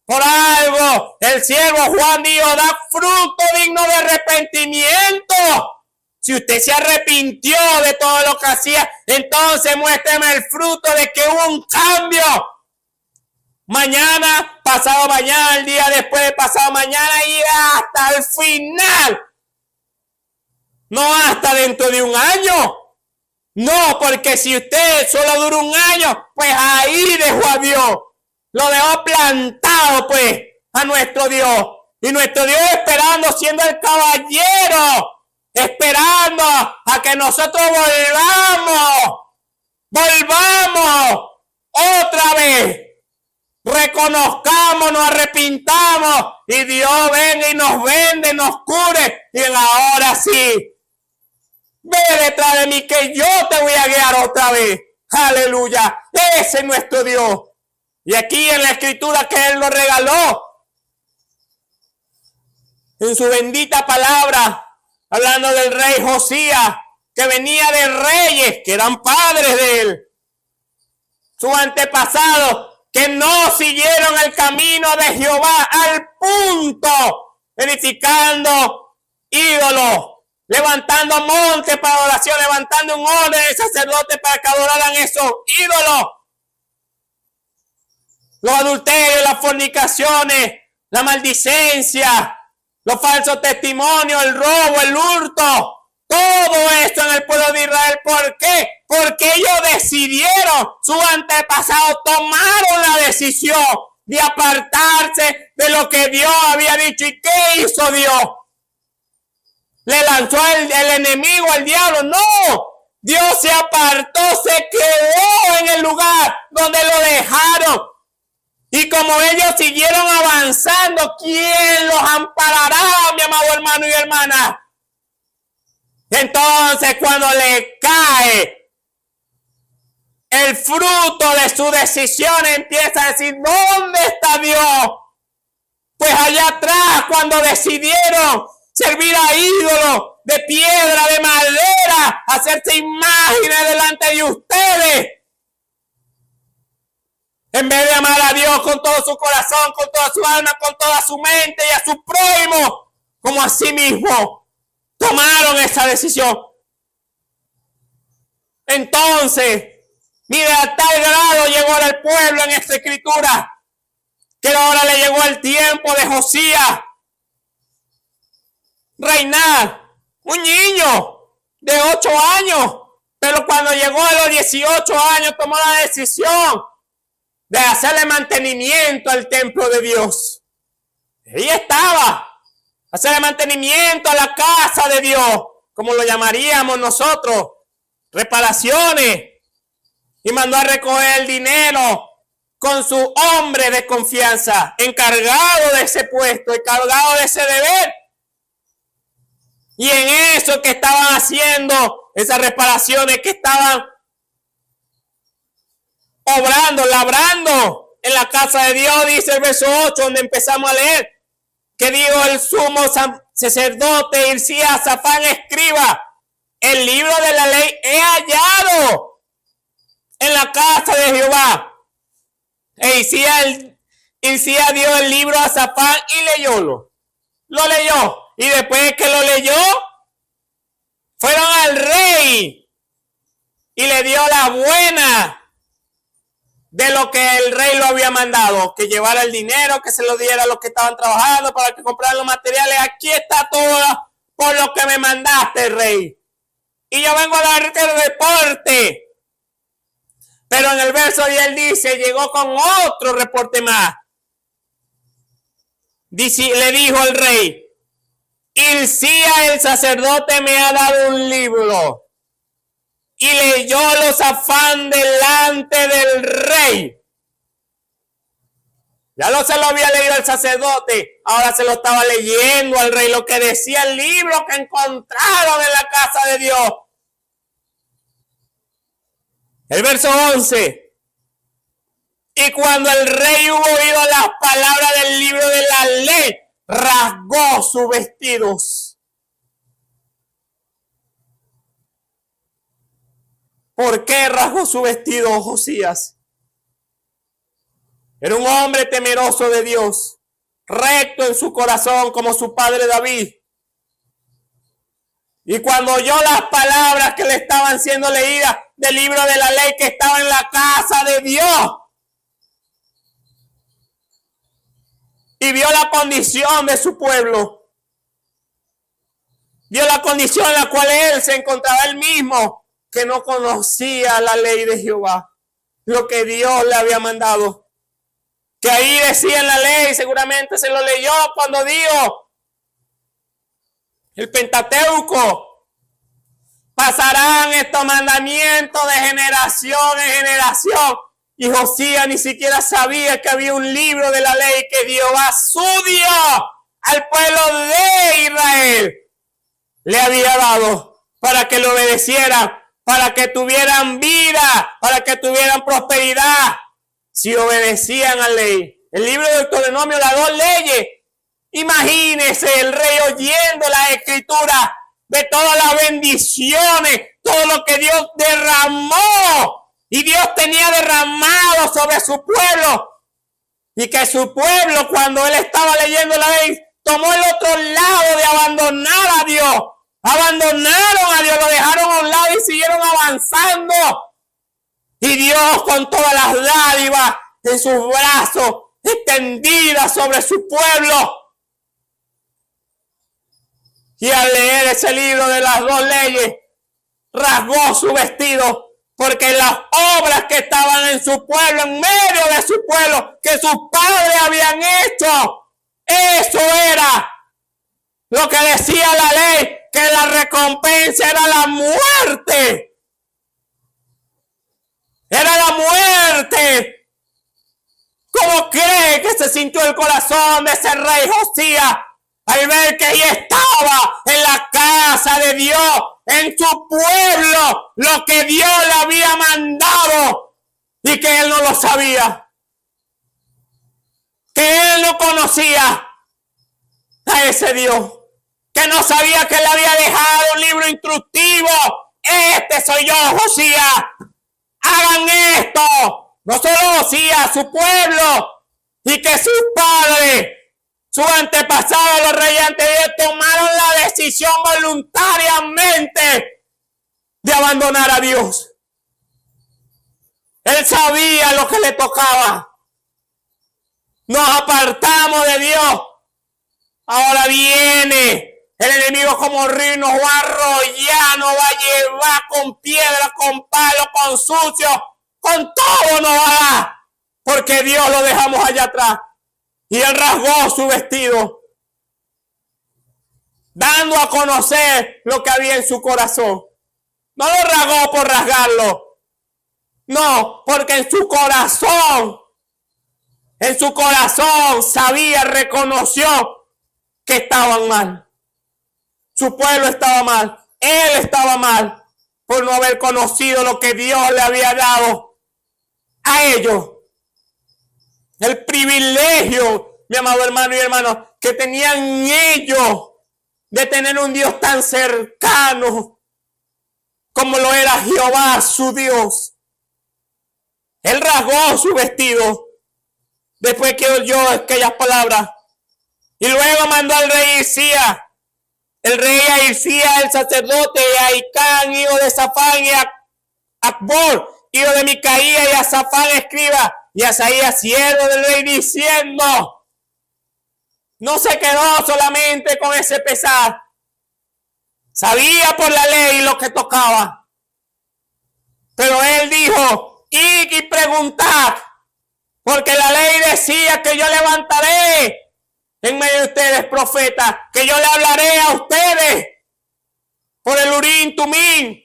Por algo, el siervo Juan dijo, da fruto digno de arrepentimiento. Si usted se arrepintió de todo lo que hacía, entonces muéstreme el fruto de que hubo un cambio. Mañana, pasado mañana, el día después de pasado mañana y hasta el final. No hasta dentro de un año. No, porque si usted solo dura un año, pues ahí dejó a Dios. Lo dejó plantado, pues, a nuestro Dios. Y nuestro Dios esperando, siendo el caballero, esperando a que nosotros volvamos otra vez. Reconozcamos, nos arrepintamos y Dios venga y nos vende, nos cure. Y ahora sí. Ve detrás de mí que yo te voy a guiar otra vez. Aleluya. Ese es nuestro Dios. Y aquí en la escritura que Él nos regaló, en su bendita palabra, hablando del rey Josías, que venía de reyes, que eran padres de él. Sus antepasados, que no siguieron el camino de Jehová al punto, edificando ídolos, levantando montes para oración, levantando un orden de sacerdotes para que adoraran esos ídolos. Los adulterios, las fornicaciones, la maldicencia, los falsos testimonios, el robo, el hurto. Todo esto en el pueblo de Israel. ¿Por qué? Porque ellos decidieron, sus antepasados tomaron la decisión de apartarse de lo que Dios había dicho. ¿Y qué hizo Dios? ¿Le lanzó el enemigo al diablo? No. Dios se apartó, se quedó en el lugar donde lo dejaron. Y como ellos siguieron avanzando, ¿quién los amparará, mi amado hermano y hermana? Entonces, cuando le cae el fruto de su decisión, empieza a decir, ¿dónde está Dios? Pues allá atrás, cuando decidieron servir a ídolos de piedra, de madera, hacerse imágenes delante de ustedes. En vez de amar a Dios con todo su corazón, con toda su alma, con toda su mente y a su prójimo, como a sí mismo, tomaron esa decisión. Entonces, mire, a tal grado llegó ahora el pueblo en esta escritura, que ahora le llegó el tiempo de Josías reinar. Un niño de 8 años, pero cuando llegó a los 18 años tomó la decisión de hacerle mantenimiento al templo de Dios. Ahí estaba, hacerle mantenimiento a la casa de Dios, como lo llamaríamos nosotros, reparaciones, y mandó a recoger el dinero con su hombre de confianza, encargado de ese puesto, encargado de ese deber. Y en eso que estaban haciendo, esas reparaciones que estaban obrando, labrando en la casa de Dios, dice el verso 8, donde empezamos a leer, que dijo el sumo sacerdote Hilcías, Safán, escriba, el libro de la ley he hallado en la casa de Jehová. E Hilcías Hilcías dio el libro a Safán y leyólo. Lo leyó. Y después que lo leyó, fueron al rey y le dio la buena de lo que el rey lo había mandado, que llevara el dinero, que se lo diera a los que estaban trabajando para que compraran los materiales. Aquí está todo por lo que me mandaste, rey. Y yo vengo a darte el reporte. Pero en el verso 10 dice, llegó con otro reporte más. Dice, le dijo el rey, Hilcías el sacerdote me ha dado un libro. Y leyó los Safán delante del rey. Ya no se lo había leído el sacerdote, ahora se lo estaba leyendo al rey, lo que decía el libro que encontraron en la casa de Dios. El verso 11. Y cuando el rey hubo oído las palabras del libro de la ley, rasgó sus vestidos. ¿Por qué rasgó su vestido Josías? Era un hombre temeroso de Dios, recto en su corazón como su padre David. Y cuando oyó las palabras que le estaban siendo leídas del libro de la ley que estaba en la casa de Dios, y vio la condición de su pueblo, vio la condición en la cual él se encontraba él mismo, que no conocía la ley de Jehová, lo que Dios le había mandado. Que ahí decía en la ley, seguramente se lo leyó cuando dijo el Pentateuco, pasarán estos mandamientos de generación en generación. Y Josías ni siquiera sabía que había un libro de la ley que Jehová su Dios al pueblo de Israel le había dado para que lo obedecieran, para que tuvieran vida, para que tuvieran prosperidad, si obedecían a la ley. El libro de Deuteronomio, las 2 leyes. Imagínese el rey oyendo la escritura de todas las bendiciones, todo lo que Dios derramó y Dios tenía derramado sobre su pueblo, y que su pueblo, cuando él estaba leyendo la ley, tomó el otro lado de abandonar a Dios. Abandonaron a Dios, lo dejaron a un lado y siguieron avanzando. Y Dios, con todas las dádivas en sus brazos extendidas sobre su pueblo. Y al leer ese libro de las 2 leyes, rasgó su vestido, porque las obras que estaban en su pueblo, en medio de su pueblo, que sus padres habían hecho, eso era lo que decía la ley, que la recompensa era la muerte. Era la muerte. ¿Cómo cree que se sintió el corazón de ese rey Josías al ver que ahí estaba en la casa de Dios, en su pueblo, lo que Dios le había mandado, y que él no lo sabía, que él no conocía a ese Dios, que no sabía que le había dejado un libro instructivo? Este soy yo, Josías. Hagan esto. No solo Josías, su pueblo, y que sus padres, sus antepasados, los reyes anteriores, tomaron la decisión voluntariamente de abandonar a Dios. Él sabía lo que le tocaba. Nos apartamos de Dios. Ahora viene el enemigo como río, nos va a arrollar, nos va a llevar con piedra, con palo, con sucio, con todo nos va a dar, porque Dios lo dejamos allá atrás. Y él rasgó su vestido, dando a conocer lo que había en su corazón. No lo rasgó por rasgarlo, no, porque en su corazón sabía, reconoció que estaban mal. Su pueblo estaba mal, él estaba mal por no haber conocido lo que Dios le había dado a ellos. El privilegio, mi amado hermano y hermano, que tenían ellos de tener un Dios tan cercano como lo era Jehová, su Dios. Él rasgó su vestido después que oyó aquellas palabras. Y luego mandó al rey Hilcías, el rey a Hilcías, el sacerdote, y a Hicam, hijo de Safán, y a Acbor, hijo de Micaía, y a Safán, escriba, y a Asaías, siervo del rey, diciendo, no se quedó solamente con ese pesar. Sabía por la ley lo que tocaba. Pero él dijo, id y preguntad, porque la ley decía que yo levantaré en medio de ustedes profetas, que yo le hablaré a ustedes por el Urim Tumim,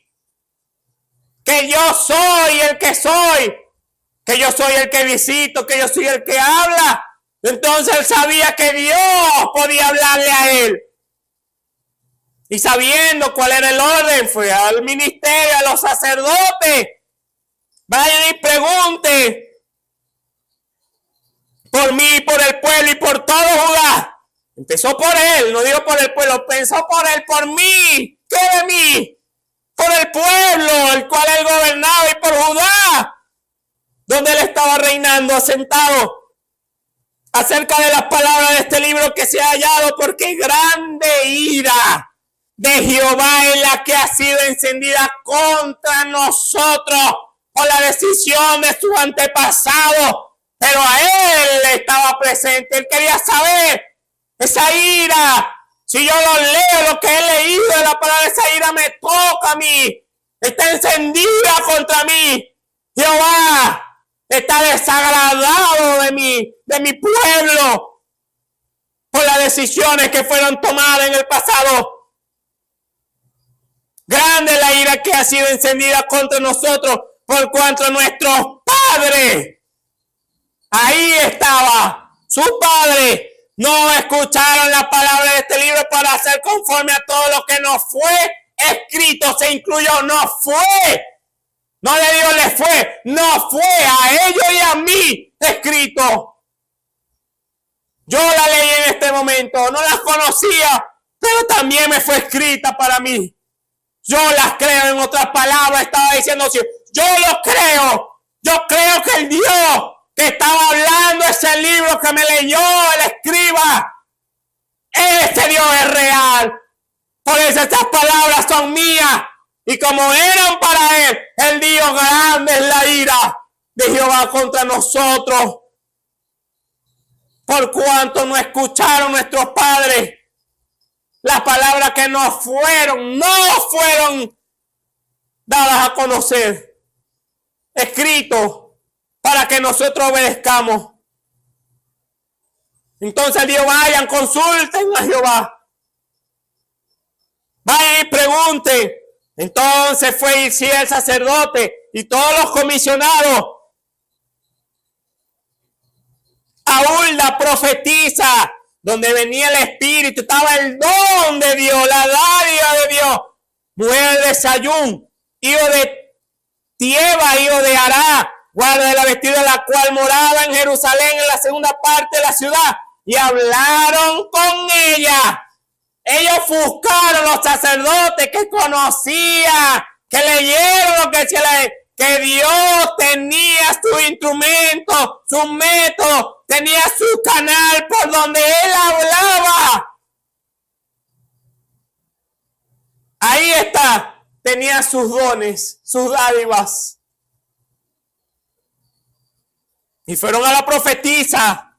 que yo soy el que soy, que yo soy el que visito, que yo soy el que habla. Entonces él sabía que Dios podía hablarle a él. Y sabiendo cuál era el orden, fue al ministerio, a los sacerdotes. Vayan y pregunten por mí, por el pueblo y por todo Judá. Empezó por él, no digo por el pueblo, pensó por él, por mí. ¿Qué de mí? Por el pueblo, el cual él gobernaba, y por Judá, donde él estaba reinando, asentado. Acerca de las palabras de este libro que se ha hallado, porque grande ira de Jehová es la que ha sido encendida contra nosotros por la decisión de sus antepasados. Pero a él estaba presente, él quería saber esa ira. Si yo lo leo, lo que he leído de la palabra, esa ira me toca a mí, está encendida contra mí. Jehová está desagradado de mí, de mi pueblo, por las decisiones que fueron tomadas en el pasado. Grande la ira que ha sido encendida contra nosotros, por cuanto nuestros padres, ahí estaba, sus padres, no escucharon la palabra de este libro para hacer conforme a todo lo que nos fue escrito. Se incluyó, no fue. No le digo le fue, no fue a ellos y a mí escrito. Yo la leí en este momento, no las conocía, pero también me fue escrita para mí. Yo las creo, en otras palabras, estaba diciendo, yo lo creo. Yo creo que el Dios que estaba hablando ese libro que me leyó el escriba, ese Dios es real. Por eso estas palabras son mías. Y como eran para él dijo, grande es la ira de Jehová contra nosotros, por cuanto no escucharon nuestros padres las palabras que no fueron dadas a conocer, escrito para que nosotros obedezcamos. Entonces Dios, vayan, consulten a Jehová, vayan y pregunten. Entonces fue Hilcías el sacerdote y todos los comisionados a Hulda profetiza, donde venía el Espíritu, estaba el don de Dios, la dádiva de Dios, mujer de Sayún, hijo de Tieba, hijo de Ará, guarda de la vestida, de la cual moraba en Jerusalén, en la segunda parte de la ciudad, y hablaron con ella. Ellos buscaron los sacerdotes que conocían, que leyeron lo que decía la ley, que Dios tenía su instrumento, su método, tenía su canal por donde él hablaba. Ahí está, tenía sus dones, sus dádivas. Y fueron a la profetisa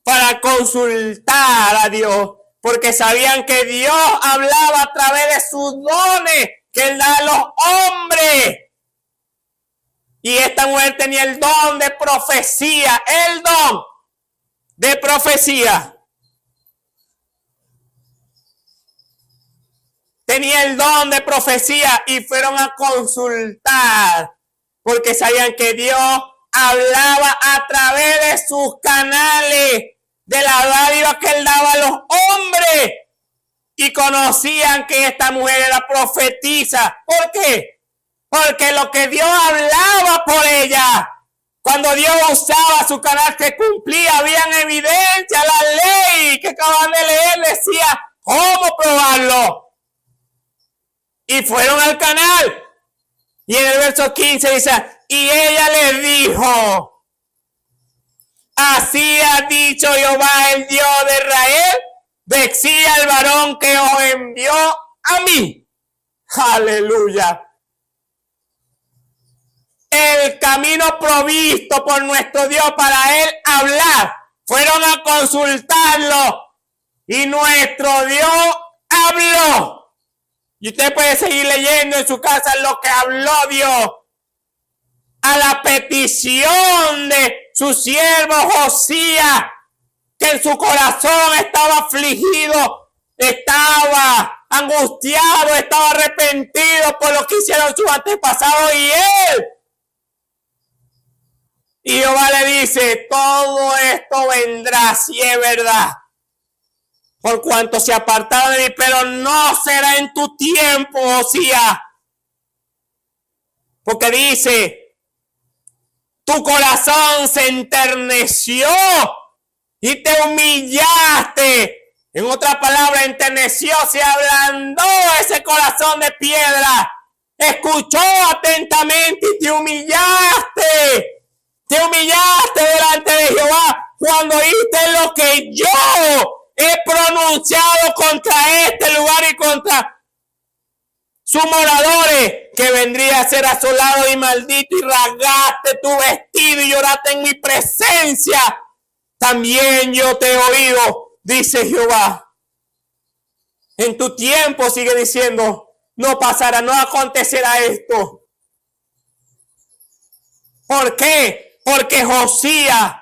para consultar a Dios, porque sabían que Dios hablaba a través de sus dones que él da a los hombres. Y esta mujer tenía el don de profecía, el don de profecía. Tenía el don de profecía y fueron a consultar, porque sabían que Dios hablaba a través de sus canales, de la dádiva que él daba a los hombres, y conocían que esta mujer era profetisa. ¿Por qué? Porque lo que Dios hablaba por ella, cuando Dios usaba su canal, se cumplía, habían evidencia, la ley que acaban de leer decía cómo probarlo. Y fueron al canal, y en el verso 15 dice, y ella les dijo, Así ha dicho Jehová, el Dios de Israel, decía el varón que os envió a mí. Aleluya. El camino provisto por nuestro Dios para él hablar. Fueron a consultarlo y nuestro Dios habló. Y usted puede seguir leyendo en su casa lo que habló Dios a la petición de su siervo Josías, que en su corazón estaba afligido, estaba angustiado, estaba arrepentido por lo que hicieron sus antepasados y él. Y Jehová le dice, todo esto vendrá si es verdad, por cuanto se apartaron de mí, pero no será en tu tiempo, Josías. Porque dice, tu corazón se enterneció y te humillaste. En otra palabra, enterneció, se ablandó ese corazón de piedra. Escuchó atentamente y te humillaste. Te humillaste delante de Jehová cuando oíste lo que yo he pronunciado contra este lugar y contra sus moradores, que vendría a ser asolado y maldito, y rasgaste tu vestido y lloraste en mi presencia. También yo te he oído, dice Jehová. En tu tiempo, sigue diciendo, no pasará, no acontecerá esto. ¿Por qué? Porque Josías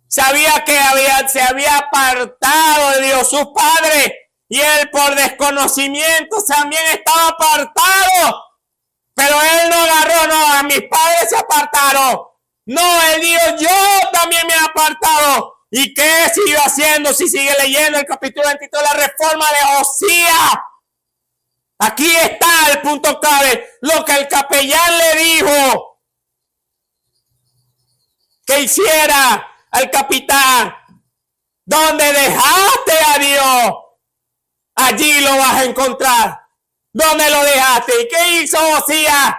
sabía que se había apartado de Dios, su padre, y él por desconocimiento también estaba apartado. Pero él no agarró, no, a mis padres se apartaron. No, él dijo, yo también me he apartado. ¿Y qué siguió haciendo? Si sigue leyendo el capítulo 23, la reforma de Josías. Aquí está el punto clave. Lo que el capellán le dijo que hiciera al capitán. Donde dejaste a Dios, allí lo vas a encontrar. ¿Dónde lo dejaste? ¿Y qué hizo Josías?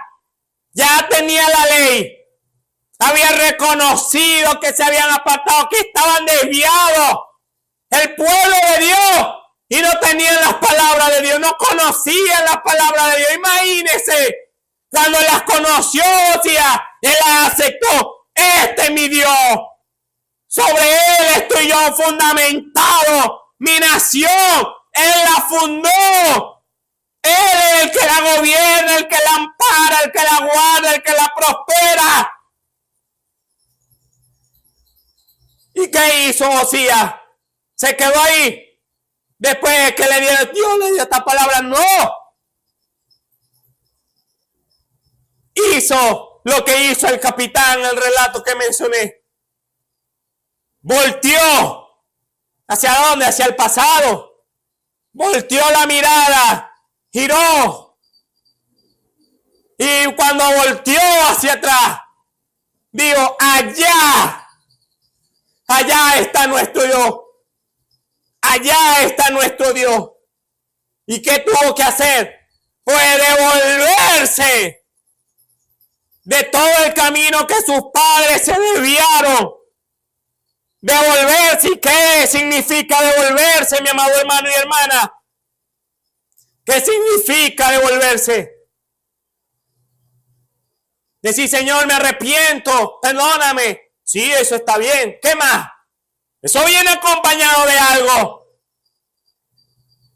Ya tenía la ley. Había reconocido que se habían apartado, que estaban desviados. El pueblo de Dios. Y no tenían las palabras de Dios. No conocían las palabras de Dios. Imagínense. Cuando las conoció Josías, él las aceptó. Este es mi Dios. Sobre él estoy yo fundamentado. Mi nación. Él la fundó. Él es el que la gobierna, el que la ampara, el que la guarda, el que la prospera. ¿Y qué hizo Josías? ¿Se quedó ahí? Después que Dios le dio esta palabra, no. Hizo lo que hizo el capitán en el relato que mencioné. Volteó. ¿Hacia dónde? Hacia el pasado. Volteó la mirada. Giró. Y cuando volteó hacia atrás, dijo, allá está nuestro Dios. Allá está nuestro Dios. ¿Y qué tuvo que hacer? Pues devolverse de todo el camino que sus padres se desviaron. Devolverse. ¿Y qué significa devolverse, mi amado hermano y hermana? ¿Qué significa devolverse? Decir, Señor, me arrepiento, perdóname. Sí, eso está bien. ¿Qué más? Eso viene acompañado de algo.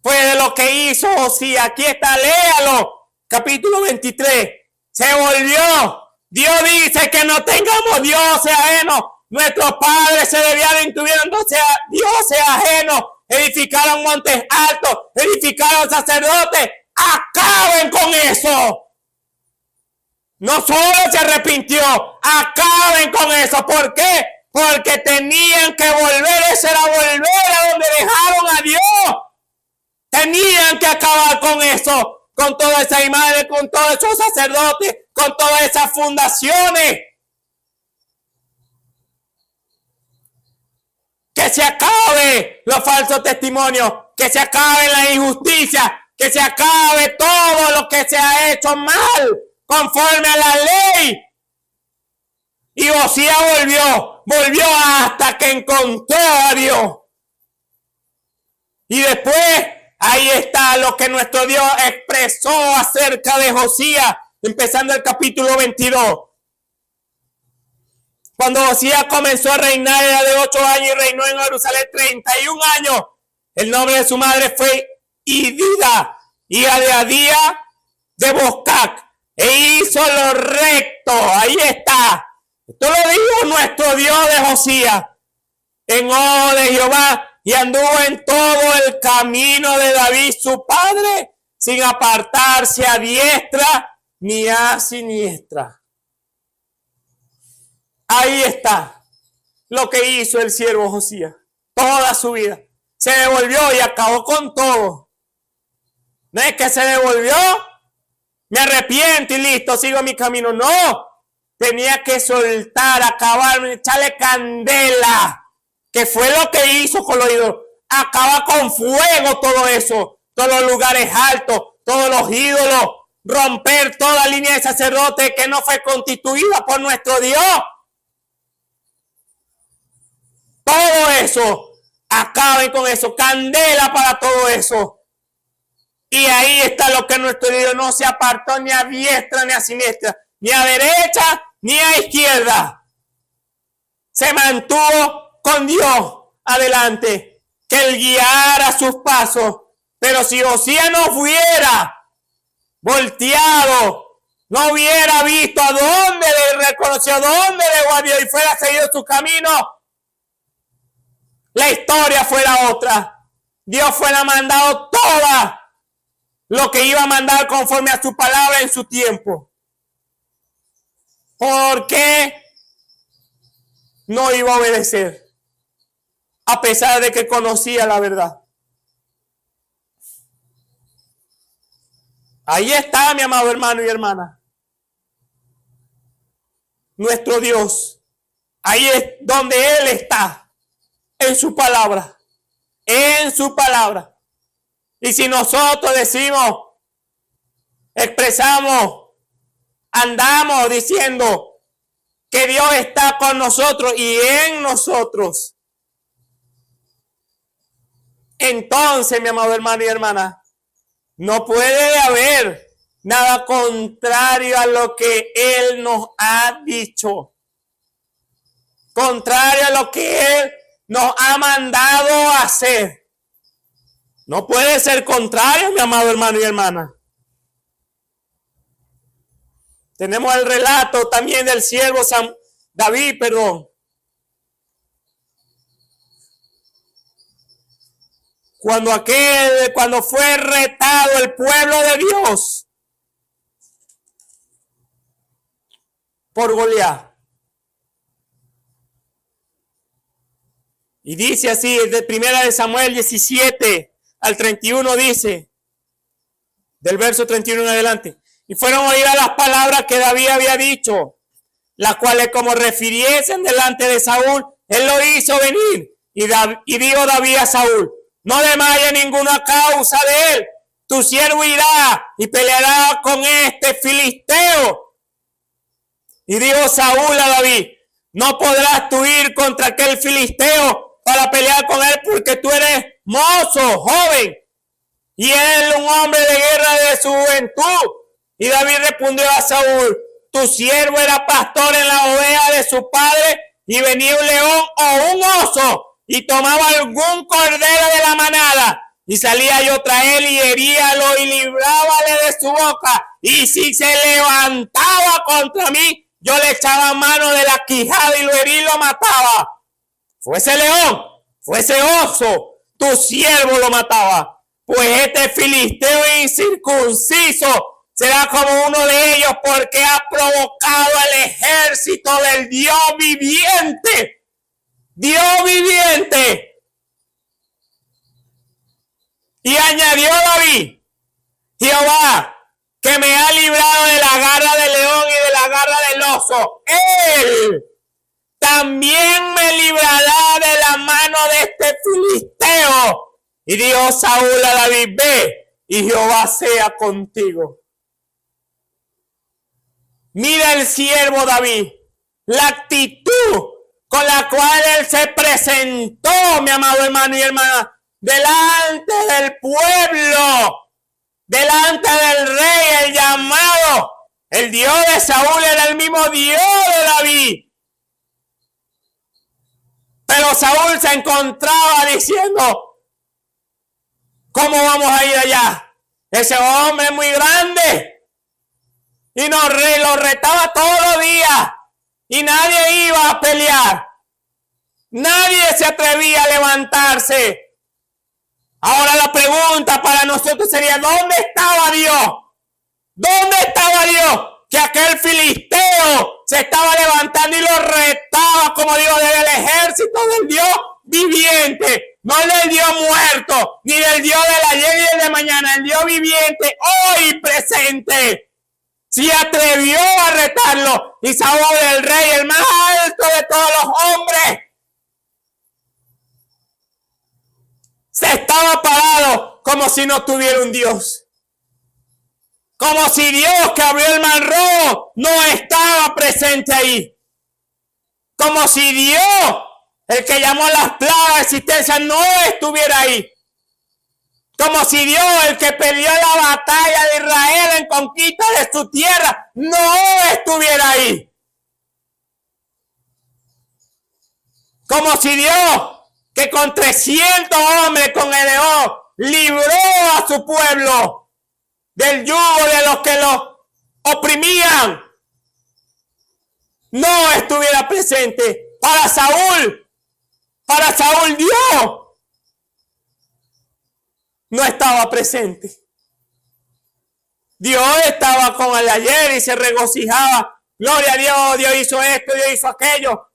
Pues de lo que hizo Josías. Aquí está, léalo. Capítulo 23. Se volvió. Dios dice que no tengamos dioses ajenos. Nuestros padres se desviaron y tuvieron dioses ajenos. Edificaron montes altos. Edificaron sacerdotes. Acaben con eso. No solo se arrepintió. Acaben con eso. ¿Por qué? Porque tenían que volver. Eso era volver a donde dejaron a Dios. Tenían que acabar con eso. Con toda esa imagen, con todos esos sacerdotes, con todas esas fundaciones. Que se acabe los falsos testimonios. Que se acabe la injusticia. Que se acabe todo lo que se ha hecho mal conforme a la ley. Y Josías volvió. volvió hasta que encontró a Dios. Y después, ahí está lo que nuestro Dios expresó acerca de Josías, empezando el capítulo 22. Cuando Josías comenzó a reinar, era de 8 años y reinó en Jerusalén 31 años. El nombre de su madre fue Idida, hija de Adía de Boscac, e hizo lo recto. Ahí está. Esto lo dijo nuestro Dios de Josías, en ojo de Jehová, y anduvo en todo el camino de David su padre, sin apartarse a diestra ni a siniestra. Ahí está lo que hizo el siervo Josías toda su vida. Se devolvió y acabó con todo. No es que se devolvió, me arrepiento y listo, sigo mi camino. No, tenía que soltar, acabar, echarle candela, que fue lo que hizo con los ídolos. Acaba con fuego todo eso, todos los lugares altos, todos los ídolos, romper toda línea de sacerdote que no fue constituida por nuestro Dios. Todo eso, acaben con eso, candela para todo eso. Y ahí está lo que nuestro Dios no se apartó ni a diestra ni a siniestra, ni a derecha ni a izquierda. Se mantuvo con Dios adelante, que Él guiara sus pasos. Pero si Josías no hubiera volteado, no hubiera visto a dónde le reconoció, a dónde le guardió y fuera seguido su camino, la historia fuera otra. Dios fuera mandado toda lo que iba a mandar conforme a su palabra en su tiempo. ¿Por qué no iba a obedecer? A pesar de que conocía la verdad. Ahí está, mi amado hermano y hermana. Nuestro Dios. Ahí es donde Él está. En su palabra. En su palabra. Y si nosotros decimos, expresamos, andamos diciendo que Dios está con nosotros y en nosotros, entonces, mi amado hermano y hermana, no puede haber nada contrario a lo que Él nos ha dicho. Contrario a lo que Él nos ha mandado a hacer. No puede ser contrario, mi amado hermano y hermana. Tenemos el relato también del siervo David, cuando fue retado el pueblo de Dios por Goliat. Y dice así, de 1 Samuel 17 al 31 dice, del verso 31 en adelante, y fueron oídas las palabras que David había dicho, las cuales como refiriesen delante de Saúl, él lo hizo venir. Y dijo David a Saúl, no desmaye ninguna causa de él, tu siervo irá y peleará con este filisteo. Y dijo Saúl a David, no podrás tú ir contra aquel filisteo para pelear con él, porque tú eres mozo, joven, y él un hombre de guerra de su juventud. Y David respondió a Saúl, tu siervo era pastor en la oveja de su padre, y venía un león o un oso, y tomaba algún cordero de la manada, y salía yo tras él, y heríalo, y librábale de su boca, y si se levantaba contra mí, yo le echaba mano de la quijada, y lo herí y lo mataba. Fuese león, fuese oso, tu siervo lo mataba. Pues este filisteo incircunciso será como uno de ellos, porque ha provocado al ejército del Dios viviente. Dios viviente. Y añadió David, Jehová, que me ha librado de la garra del león y de la garra del oso, Él también me librará de la mano de este filisteo. Y dijo Saúl a David, ve, y Jehová sea contigo. Mira el siervo David, la actitud con la cual él se presentó, mi amado hermano y hermana, delante del pueblo, delante del rey, el llamado. El Dios de Saúl era el mismo Dios de David. Pero Saúl se encontraba diciendo, ¿cómo vamos a ir allá? Ese hombre es muy grande. Y lo retaba todos los días. Y nadie iba a pelear. Nadie se atrevía a levantarse. Ahora la pregunta para nosotros sería, ¿dónde estaba Dios? ¿Dónde estaba Dios? Que aquel filisteo se estaba levantando y lo retaba como Dios del ejército del Dios viviente. No del Dios muerto, ni del Dios del ayer y del de mañana. El Dios viviente, hoy presente. Se atrevió a retarlo. Y Saúl, el rey, el más alto de todos los hombres, se estaba parado como si no tuviera un Dios. Como si Dios que abrió el mar rojo no estaba presente ahí. Como si Dios, el que llamó las plagas de existencia, no estuviera ahí. Como si Dios, el que peleó la batalla de Israel en conquista de su tierra, no estuviera ahí. Como si Dios, que con 300 hombres con el león, libró a su pueblo del yugo de los que lo oprimían, no estuviera presente. Para Saúl Dios no estaba presente. Dios estaba con el ayer y se regocijaba. Gloria a Dios, Dios hizo esto, Dios hizo aquello.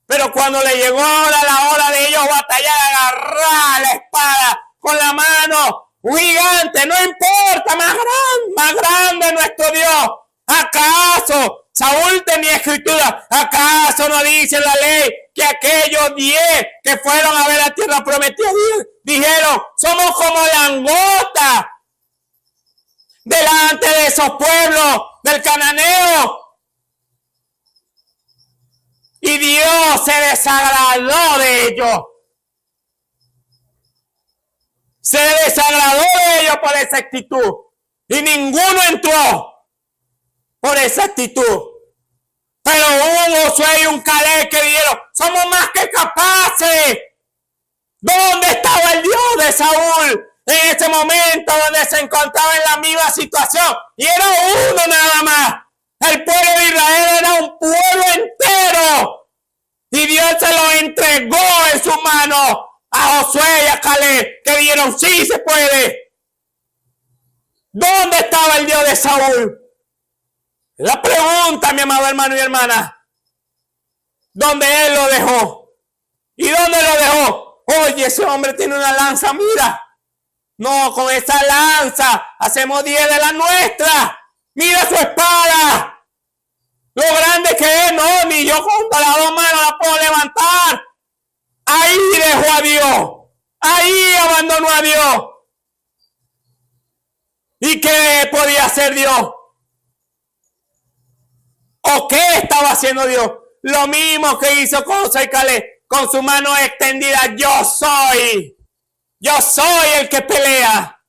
Pero cuando le llegó la hora de ellos batallar, agarrar la espada con la mano, un gigante, no importa, más grande nuestro Dios. ¿Acaso Saúl tenía escritura? ¿Acaso no dice la ley que aquellos 10 que fueron a ver la tierra prometida dijeron, somos como langostas delante de esos pueblos del cananeo? Y Dios se desagradó de ellos. Se desagradó de ellos por esa actitud. Y ninguno entró por esa actitud. Pero hubo un Josué y un Caleb que dijeron, somos más que capaces. ¿Dónde estaba el Dios de Saúl en ese momento donde se encontraba en la misma situación? Y era uno nada más. El pueblo de Israel era un pueblo entero. Y Dios se lo entregó en su mano a Josué y a Caleb, que dijeron, sí se puede. ¿Dónde estaba el Dios de Saúl? La pregunta, mi amado hermano y hermana, ¿dónde él lo dejó? ¿Y dónde lo dejó? Oye, ese hombre tiene una lanza, mira. No, con esa lanza hacemos 10 de la nuestra. Mira su espada. Lo grande que es, no, ni yo con las 2 manos la puedo levantar. Ahí dejó a Dios. Ahí abandonó a Dios. ¿Y qué podía hacer Dios? ¿O qué estaba haciendo Dios? Lo mismo que hizo con Josué y Caleb, con su mano extendida. Yo soy el que pelea.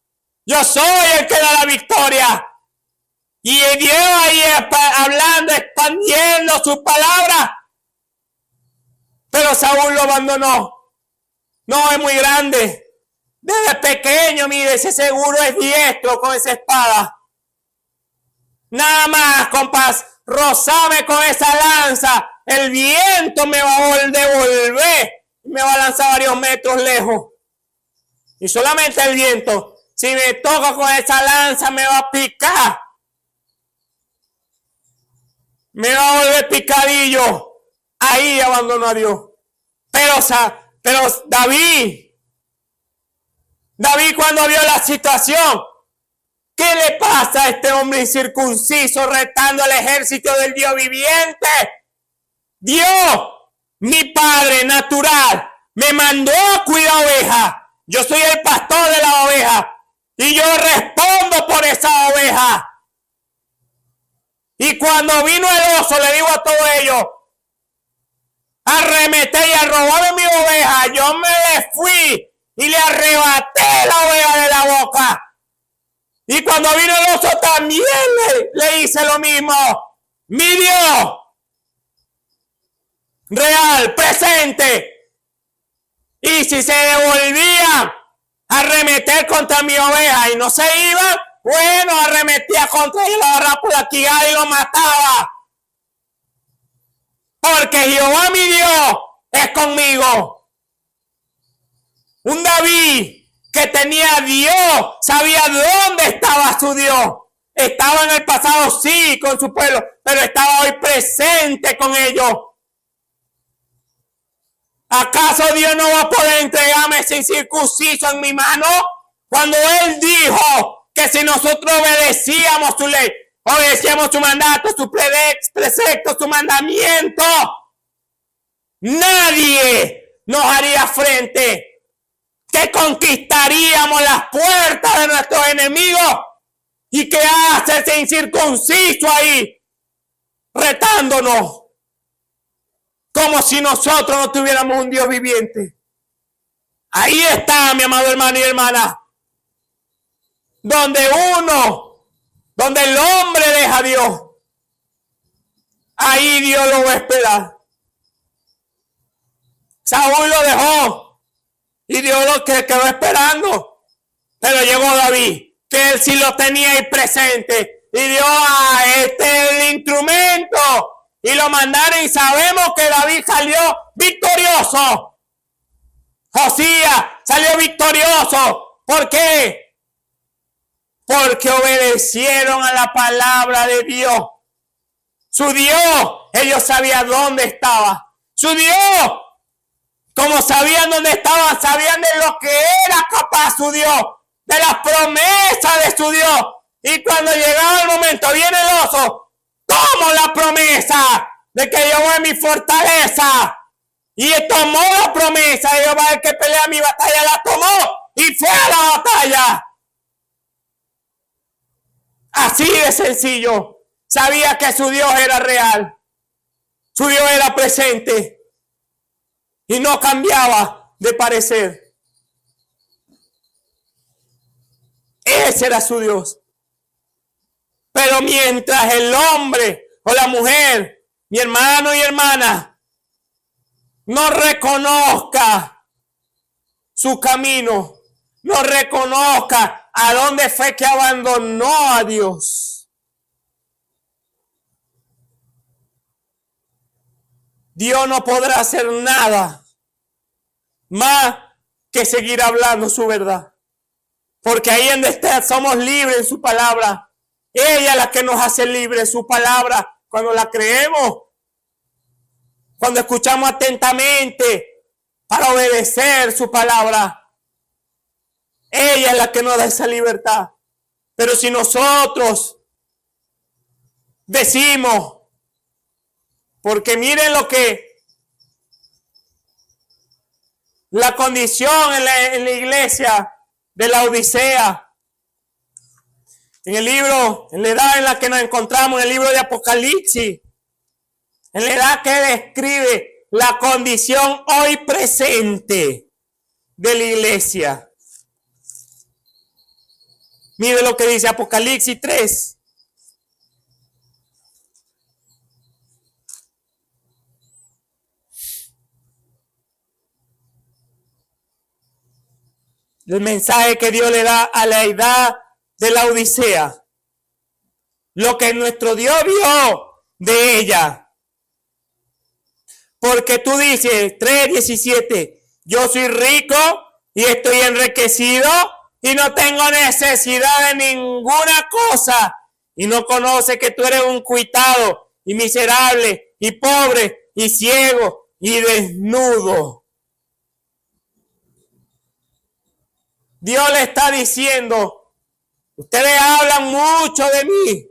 Yo soy el que da la victoria. Y Dios ahí hablando, expandiendo su palabra. Pero Saúl lo abandonó. No, es muy grande. Desde pequeño, mire, ese seguro es diestro con esa espada. Nada más, compás, rozame con esa lanza. El viento me va a devolver. Me va a lanzar varios metros lejos. Y solamente el viento, si me toca con esa lanza, me va a picar. Me va a volver picadillo. Ahí abandonó a Dios. Pero David cuando vio la situación, ¿qué le pasa a este hombre incircunciso retando al ejército del Dios viviente? Dios, mi padre natural, me mandó a cuidar ovejas. Yo soy el pastor de la oveja y yo respondo por esa oveja. Y cuando vino el oso, le digo a todos ellos, arremeter y a robarme mi oveja, yo me le fui y le arrebaté la oveja de la boca. Y cuando vino el oso también le hice lo mismo. Mi Dios, real, presente. Y si se devolvían a arremeter contra mi oveja y no se iban, bueno, arremetía contra él, lo agarraba por la quijada y lo mataba. Porque Jehová mi Dios es conmigo. Un David que tenía a Dios, sabía dónde estaba su Dios. Estaba en el pasado, sí, con su pueblo, pero estaba hoy presente con ellos. ¿Acaso Dios no va a poder entregarme ese incircunciso en mi mano? Cuando Él dijo que si nosotros obedecíamos su ley, obedecíamos su mandato, su precepto, su mandamiento, nadie nos haría frente. Que conquistaríamos las puertas de nuestros enemigos. ¿Y qué hace ese incircunciso ahí? Retándonos. Como si nosotros no tuviéramos un Dios viviente. Ahí está, mi amado hermano y hermana. Donde el hombre deja a Dios, ahí Dios lo va a esperar. Saúl lo dejó y Dios lo quedó esperando. Pero llegó David, que él sí lo tenía ahí presente. Y dio a el instrumento. Y lo mandaron y sabemos que David salió victorioso. Josías salió victorioso. ¿Por qué? Porque obedecieron a la palabra de Dios. Su Dios, ellos sabían dónde estaba. Su Dios, como sabían dónde estaban, sabían de lo que era capaz su Dios, de las promesas de su Dios. Y cuando llegaba el momento, viene el oso, tomo la promesa de que Jehová es mi fortaleza. Y tomó la promesa de Jehová, el que pelea mi batalla, la tomó y fue a la batalla. Así de sencillo. Sabía que su Dios era real. Su Dios era presente. Y no cambiaba de parecer. Ese era su Dios. Pero mientras el hombre o la mujer, mi hermano y hermana, no reconozca su camino, no reconozca a dónde fue que abandonó a Dios, Dios no podrá hacer nada más que seguir hablando su verdad. Porque ahí donde está, somos libres en su palabra. Ella es la que nos hace libres, su palabra, cuando la creemos. Cuando escuchamos atentamente para obedecer su palabra. Ella es la que nos da esa libertad. Pero si nosotros decimos, porque miren lo que la condición en la iglesia de la Odisea, en el libro, en la edad en la que nos encontramos, en el libro de Apocalipsis, en la edad que describe la condición hoy presente de la iglesia. Mire lo que dice Apocalipsis 3. El mensaje que Dios le da a la edad de la Odisea. Lo que nuestro Dios vio de ella. Porque tú dices, 3:17, yo soy rico y estoy enriquecido y no tengo necesidad de ninguna cosa. Y no conoce que tú eres un cuitado y miserable y pobre y ciego y desnudo. Dios le está diciendo, ustedes hablan mucho de mí,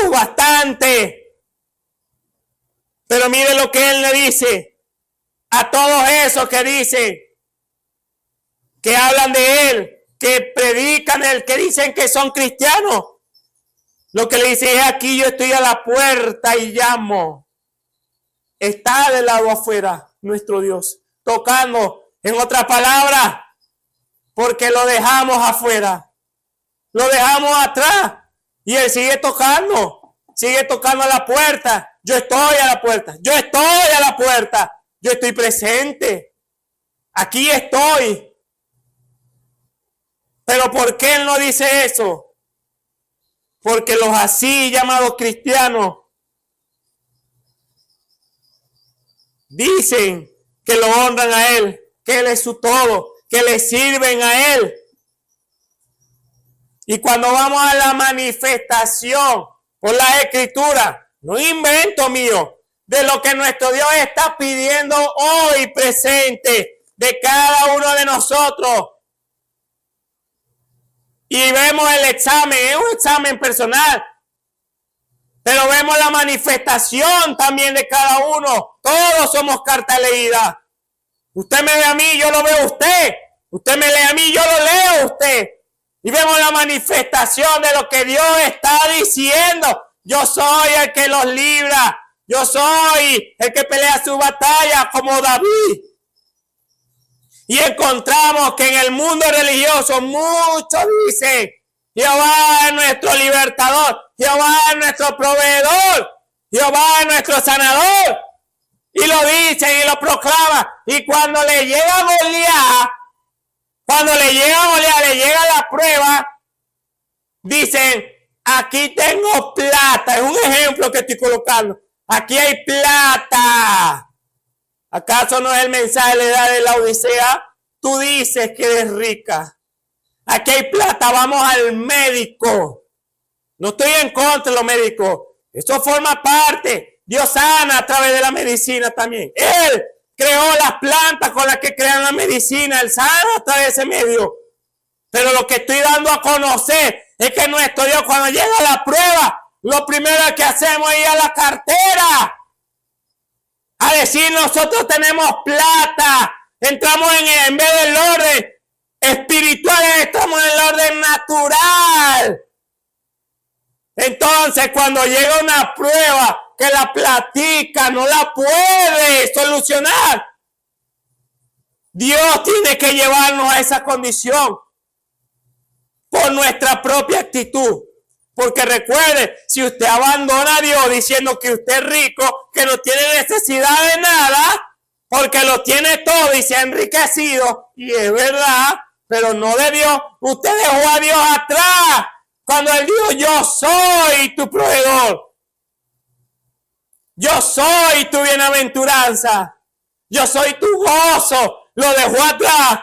bastante. Pero mire lo que Él le dice a todos esos que dicen, que hablan de Él, que predican Él, que dicen que son cristianos. Lo que le dice es, aquí yo estoy a la puerta y llamo. está del lado afuera, nuestro Dios, tocando, en otras palabras, porque lo dejamos afuera, lo dejamos atrás, y Él sigue tocando a la puerta. Yo estoy a la puerta, yo estoy a la puerta, yo estoy presente, aquí estoy. Pero ¿por qué Él no dice eso? Porque los así llamados cristianos dicen que lo honran a Él, que Él es su todo, que le sirven a Él. Y cuando vamos a la manifestación por la Escritura, no invento mío, de lo que nuestro Dios está pidiendo hoy presente de cada uno de nosotros. Y vemos el examen, es un examen personal, pero vemos la manifestación también de cada uno. Todos somos carta leída. Usted me ve a mí, yo lo veo a usted. Usted me lee a mí, yo lo leo a usted. Y vemos la manifestación de lo que Dios está diciendo. Yo soy el que los libra. Yo soy el que pelea su batalla como David. Y encontramos que en el mundo religioso muchos dicen: Jehová es nuestro libertador, Jehová es nuestro proveedor, Jehová es nuestro sanador. Y lo dicen y lo proclaman. Y cuando le llega Goliat, le llega la prueba, dicen: aquí tengo plata. Es un ejemplo que estoy colocando. Aquí hay plata. ¿Acaso no es el mensaje de la Odisea? Tú dices que eres rica. Aquí hay plata, vamos al médico. No estoy en contra de los médicos. Eso forma parte. Dios sana a través de la medicina también. Él creó las plantas con las que crean la medicina. Él sana a través de ese medio. Pero lo que estoy dando a conocer es que nuestro Dios, cuando llega la prueba, lo primero que hacemos es ir a la cartera a decir: nosotros tenemos plata. Entramos en vez del orden espiritual, estamos en el orden natural. Entonces, cuando llega una prueba que la platica no la puede solucionar, Dios tiene que llevarnos a esa condición por nuestra propia actitud. Porque recuerde, si usted abandona a Dios diciendo que usted es rico, que no tiene necesidad de nada, porque lo tiene todo y se ha enriquecido, y es verdad, pero no de Dios, usted dejó a Dios atrás. Cuando Él dijo: yo soy tu proveedor, yo soy tu bienaventuranza, yo soy tu gozo, lo dejó atrás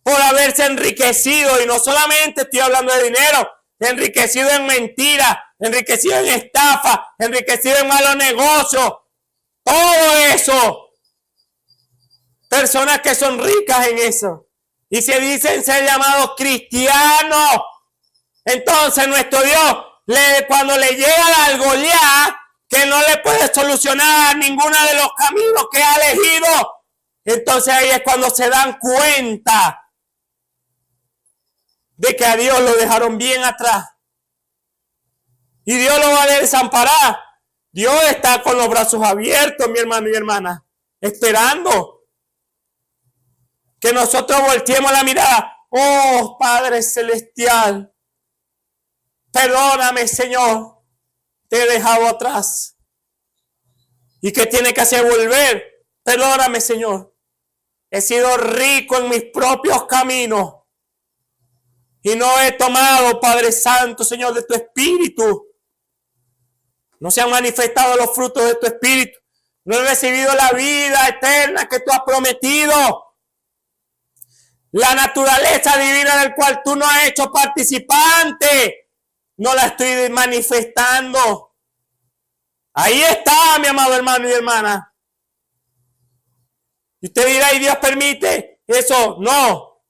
por haberse enriquecido. Y no solamente estoy hablando de dinero, enriquecido en mentiras, enriquecido en estafa, enriquecido en malos negocios, todo eso. Personas que son ricas en eso y se dicen ser llamados cristianos. Entonces nuestro Dios, cuando le llega al Goliat, que no le puede solucionar ninguno de los caminos que ha elegido, entonces ahí es cuando se dan cuenta de que a Dios lo dejaron bien atrás. Y Dios lo va a desamparar. Dios está con los brazos abiertos, mi hermano y hermana, esperando que nosotros volteemos la mirada. Oh, Padre Celestial, perdóname, Señor, te he dejado atrás. ¿Y qué tiene que hacer? Volver. Perdóname, Señor. He sido rico en mis propios caminos y no he tomado, Padre Santo, Señor, de tu Espíritu. No se han manifestado los frutos de tu Espíritu. No he recibido la vida eterna que tú has prometido. La naturaleza divina del cual tú nos has hecho participante, no la estoy manifestando. Ahí está, mi amado hermano y hermana. Y usted dirá: ¿y Dios permite eso? No.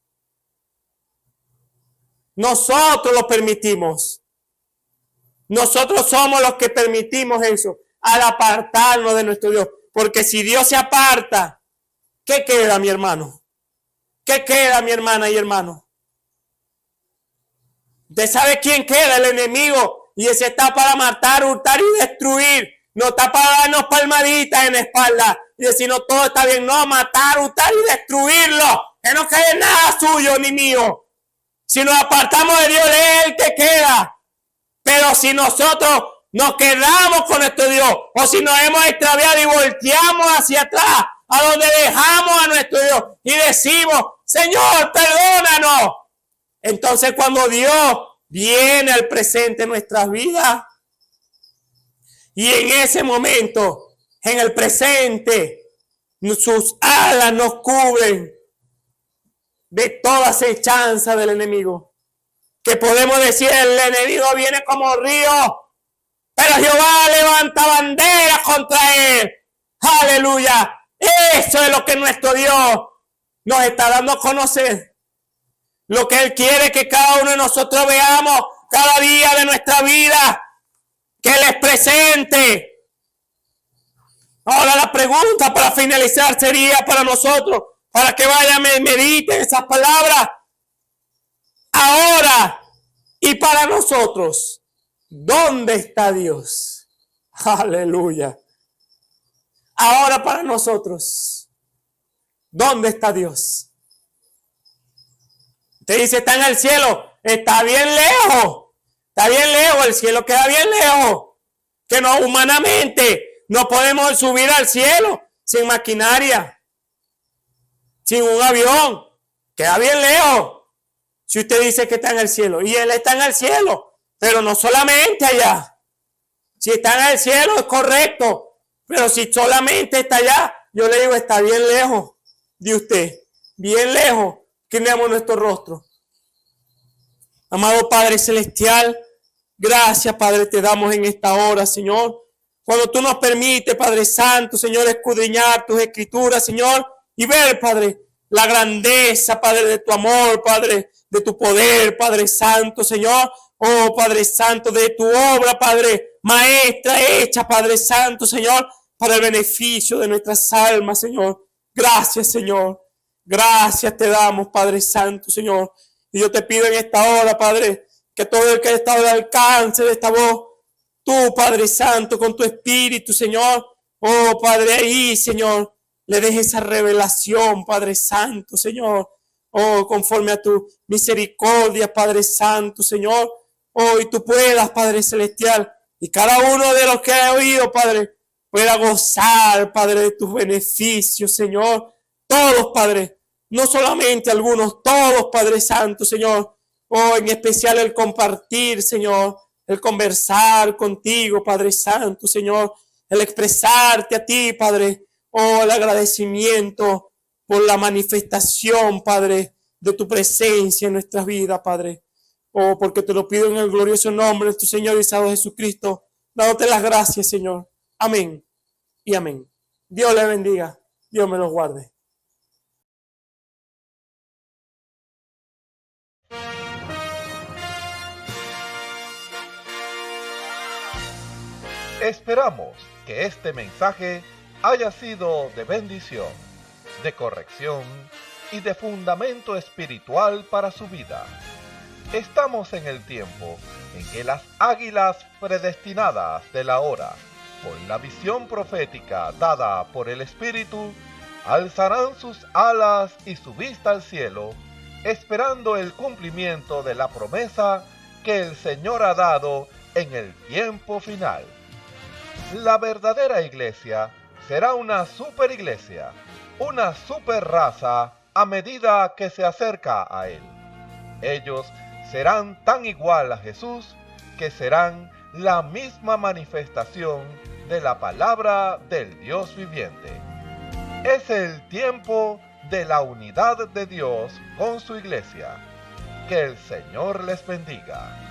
Nosotros lo permitimos. Nosotros somos los que permitimos eso, al apartarnos de nuestro Dios. Porque si Dios se aparta, ¿qué queda, mi hermano? ¿Qué queda, mi hermana y hermano? Usted sabe quién queda: el enemigo. Y ese está para matar, hurtar y destruir. No está para darnos palmaditas en la espalda y decirnos todo está bien. No, matar, hurtar y destruirlo. Que no quede nada suyo ni mío. Si nos apartamos de Dios, es el que queda. Pero si nosotros nos quedamos con nuestro Dios, o si nos hemos extraviado y volteamos hacia atrás, a donde dejamos a nuestro Dios y decimos, Señor, perdónanos. Entonces cuando Dios viene al presente en nuestras vidas, y en ese momento, en el presente, sus alas nos cubren de toda acechanza del enemigo. Que podemos decir, el enemigo viene como río, pero Jehová levanta bandera contra él. Aleluya. Eso es lo que nuestro Dios nos está dando a conocer. Lo que Él quiere que cada uno de nosotros veamos cada día de nuestra vida. Que Él es presente. Ahora la pregunta para finalizar sería para nosotros, para que vayan y mediten esas palabras. Ahora y para nosotros, ¿dónde está Dios? Aleluya. Ahora para nosotros, ¿dónde está Dios? Te dice, está en el cielo, está bien lejos. Está bien lejos, el cielo queda bien lejos. Que no, humanamente, no podemos subir al cielo sin maquinaria, sin un avión. Queda bien lejos. Si usted dice que está en el cielo, y Él está en el cielo, pero no solamente allá. Si está en el cielo es correcto, pero si solamente está allá, yo le digo, está bien lejos de usted, bien lejos, que veamos nuestro rostro. Amado Padre Celestial, gracias, Padre, te damos en esta hora, Señor. Cuando tú nos permites, Padre Santo, Señor, escudriñar tus escrituras, Señor, y ver, Padre, la grandeza, Padre, de tu amor, Padre, de tu poder, Padre Santo, Señor. Oh, Padre Santo, de tu obra, Padre, maestra hecha, Padre Santo, Señor, para el beneficio de nuestras almas, Señor. Gracias, Señor. Gracias te damos, Padre Santo, Señor. Y yo te pido en esta hora, Padre, que todo el que ha estado al alcance de esta voz, tú, Padre Santo, con tu Espíritu, Señor, oh, Padre, ahí, Señor, le dejes esa revelación, Padre Santo, Señor, oh, conforme a tu misericordia, Padre Santo, Señor, oh, y tú puedas, Padre Celestial, y cada uno de los que ha oído, Padre, pueda gozar, Padre, de tus beneficios, Señor, todos, Padre, no solamente algunos, todos, Padre Santo, Señor, oh, en especial el compartir, Señor, el conversar contigo, Padre Santo, Señor, el expresarte a ti, Padre, oh, el agradecimiento por la manifestación, Padre, de tu presencia en nuestras vidas, Padre. Oh, porque te lo pido en el glorioso nombre de tu Señor y Salvador Jesucristo, dándote las gracias, Señor. Amén y amén. Dios le bendiga, Dios me los guarde. Esperamos que este mensaje haya sido de bendición, de corrección y de fundamento espiritual para su vida. Estamos en el tiempo en que las águilas predestinadas de la hora, con la visión profética dada por el Espíritu, alzarán sus alas y su vista al cielo, esperando el cumplimiento de la promesa que el Señor ha dado en el tiempo final. La verdadera iglesia será una superiglesia, una super raza a medida que se acerca a Él. Ellos serán tan igual a Jesús que serán la misma manifestación de la palabra del Dios viviente. Es el tiempo de la unidad de Dios con su iglesia. Que el Señor les bendiga.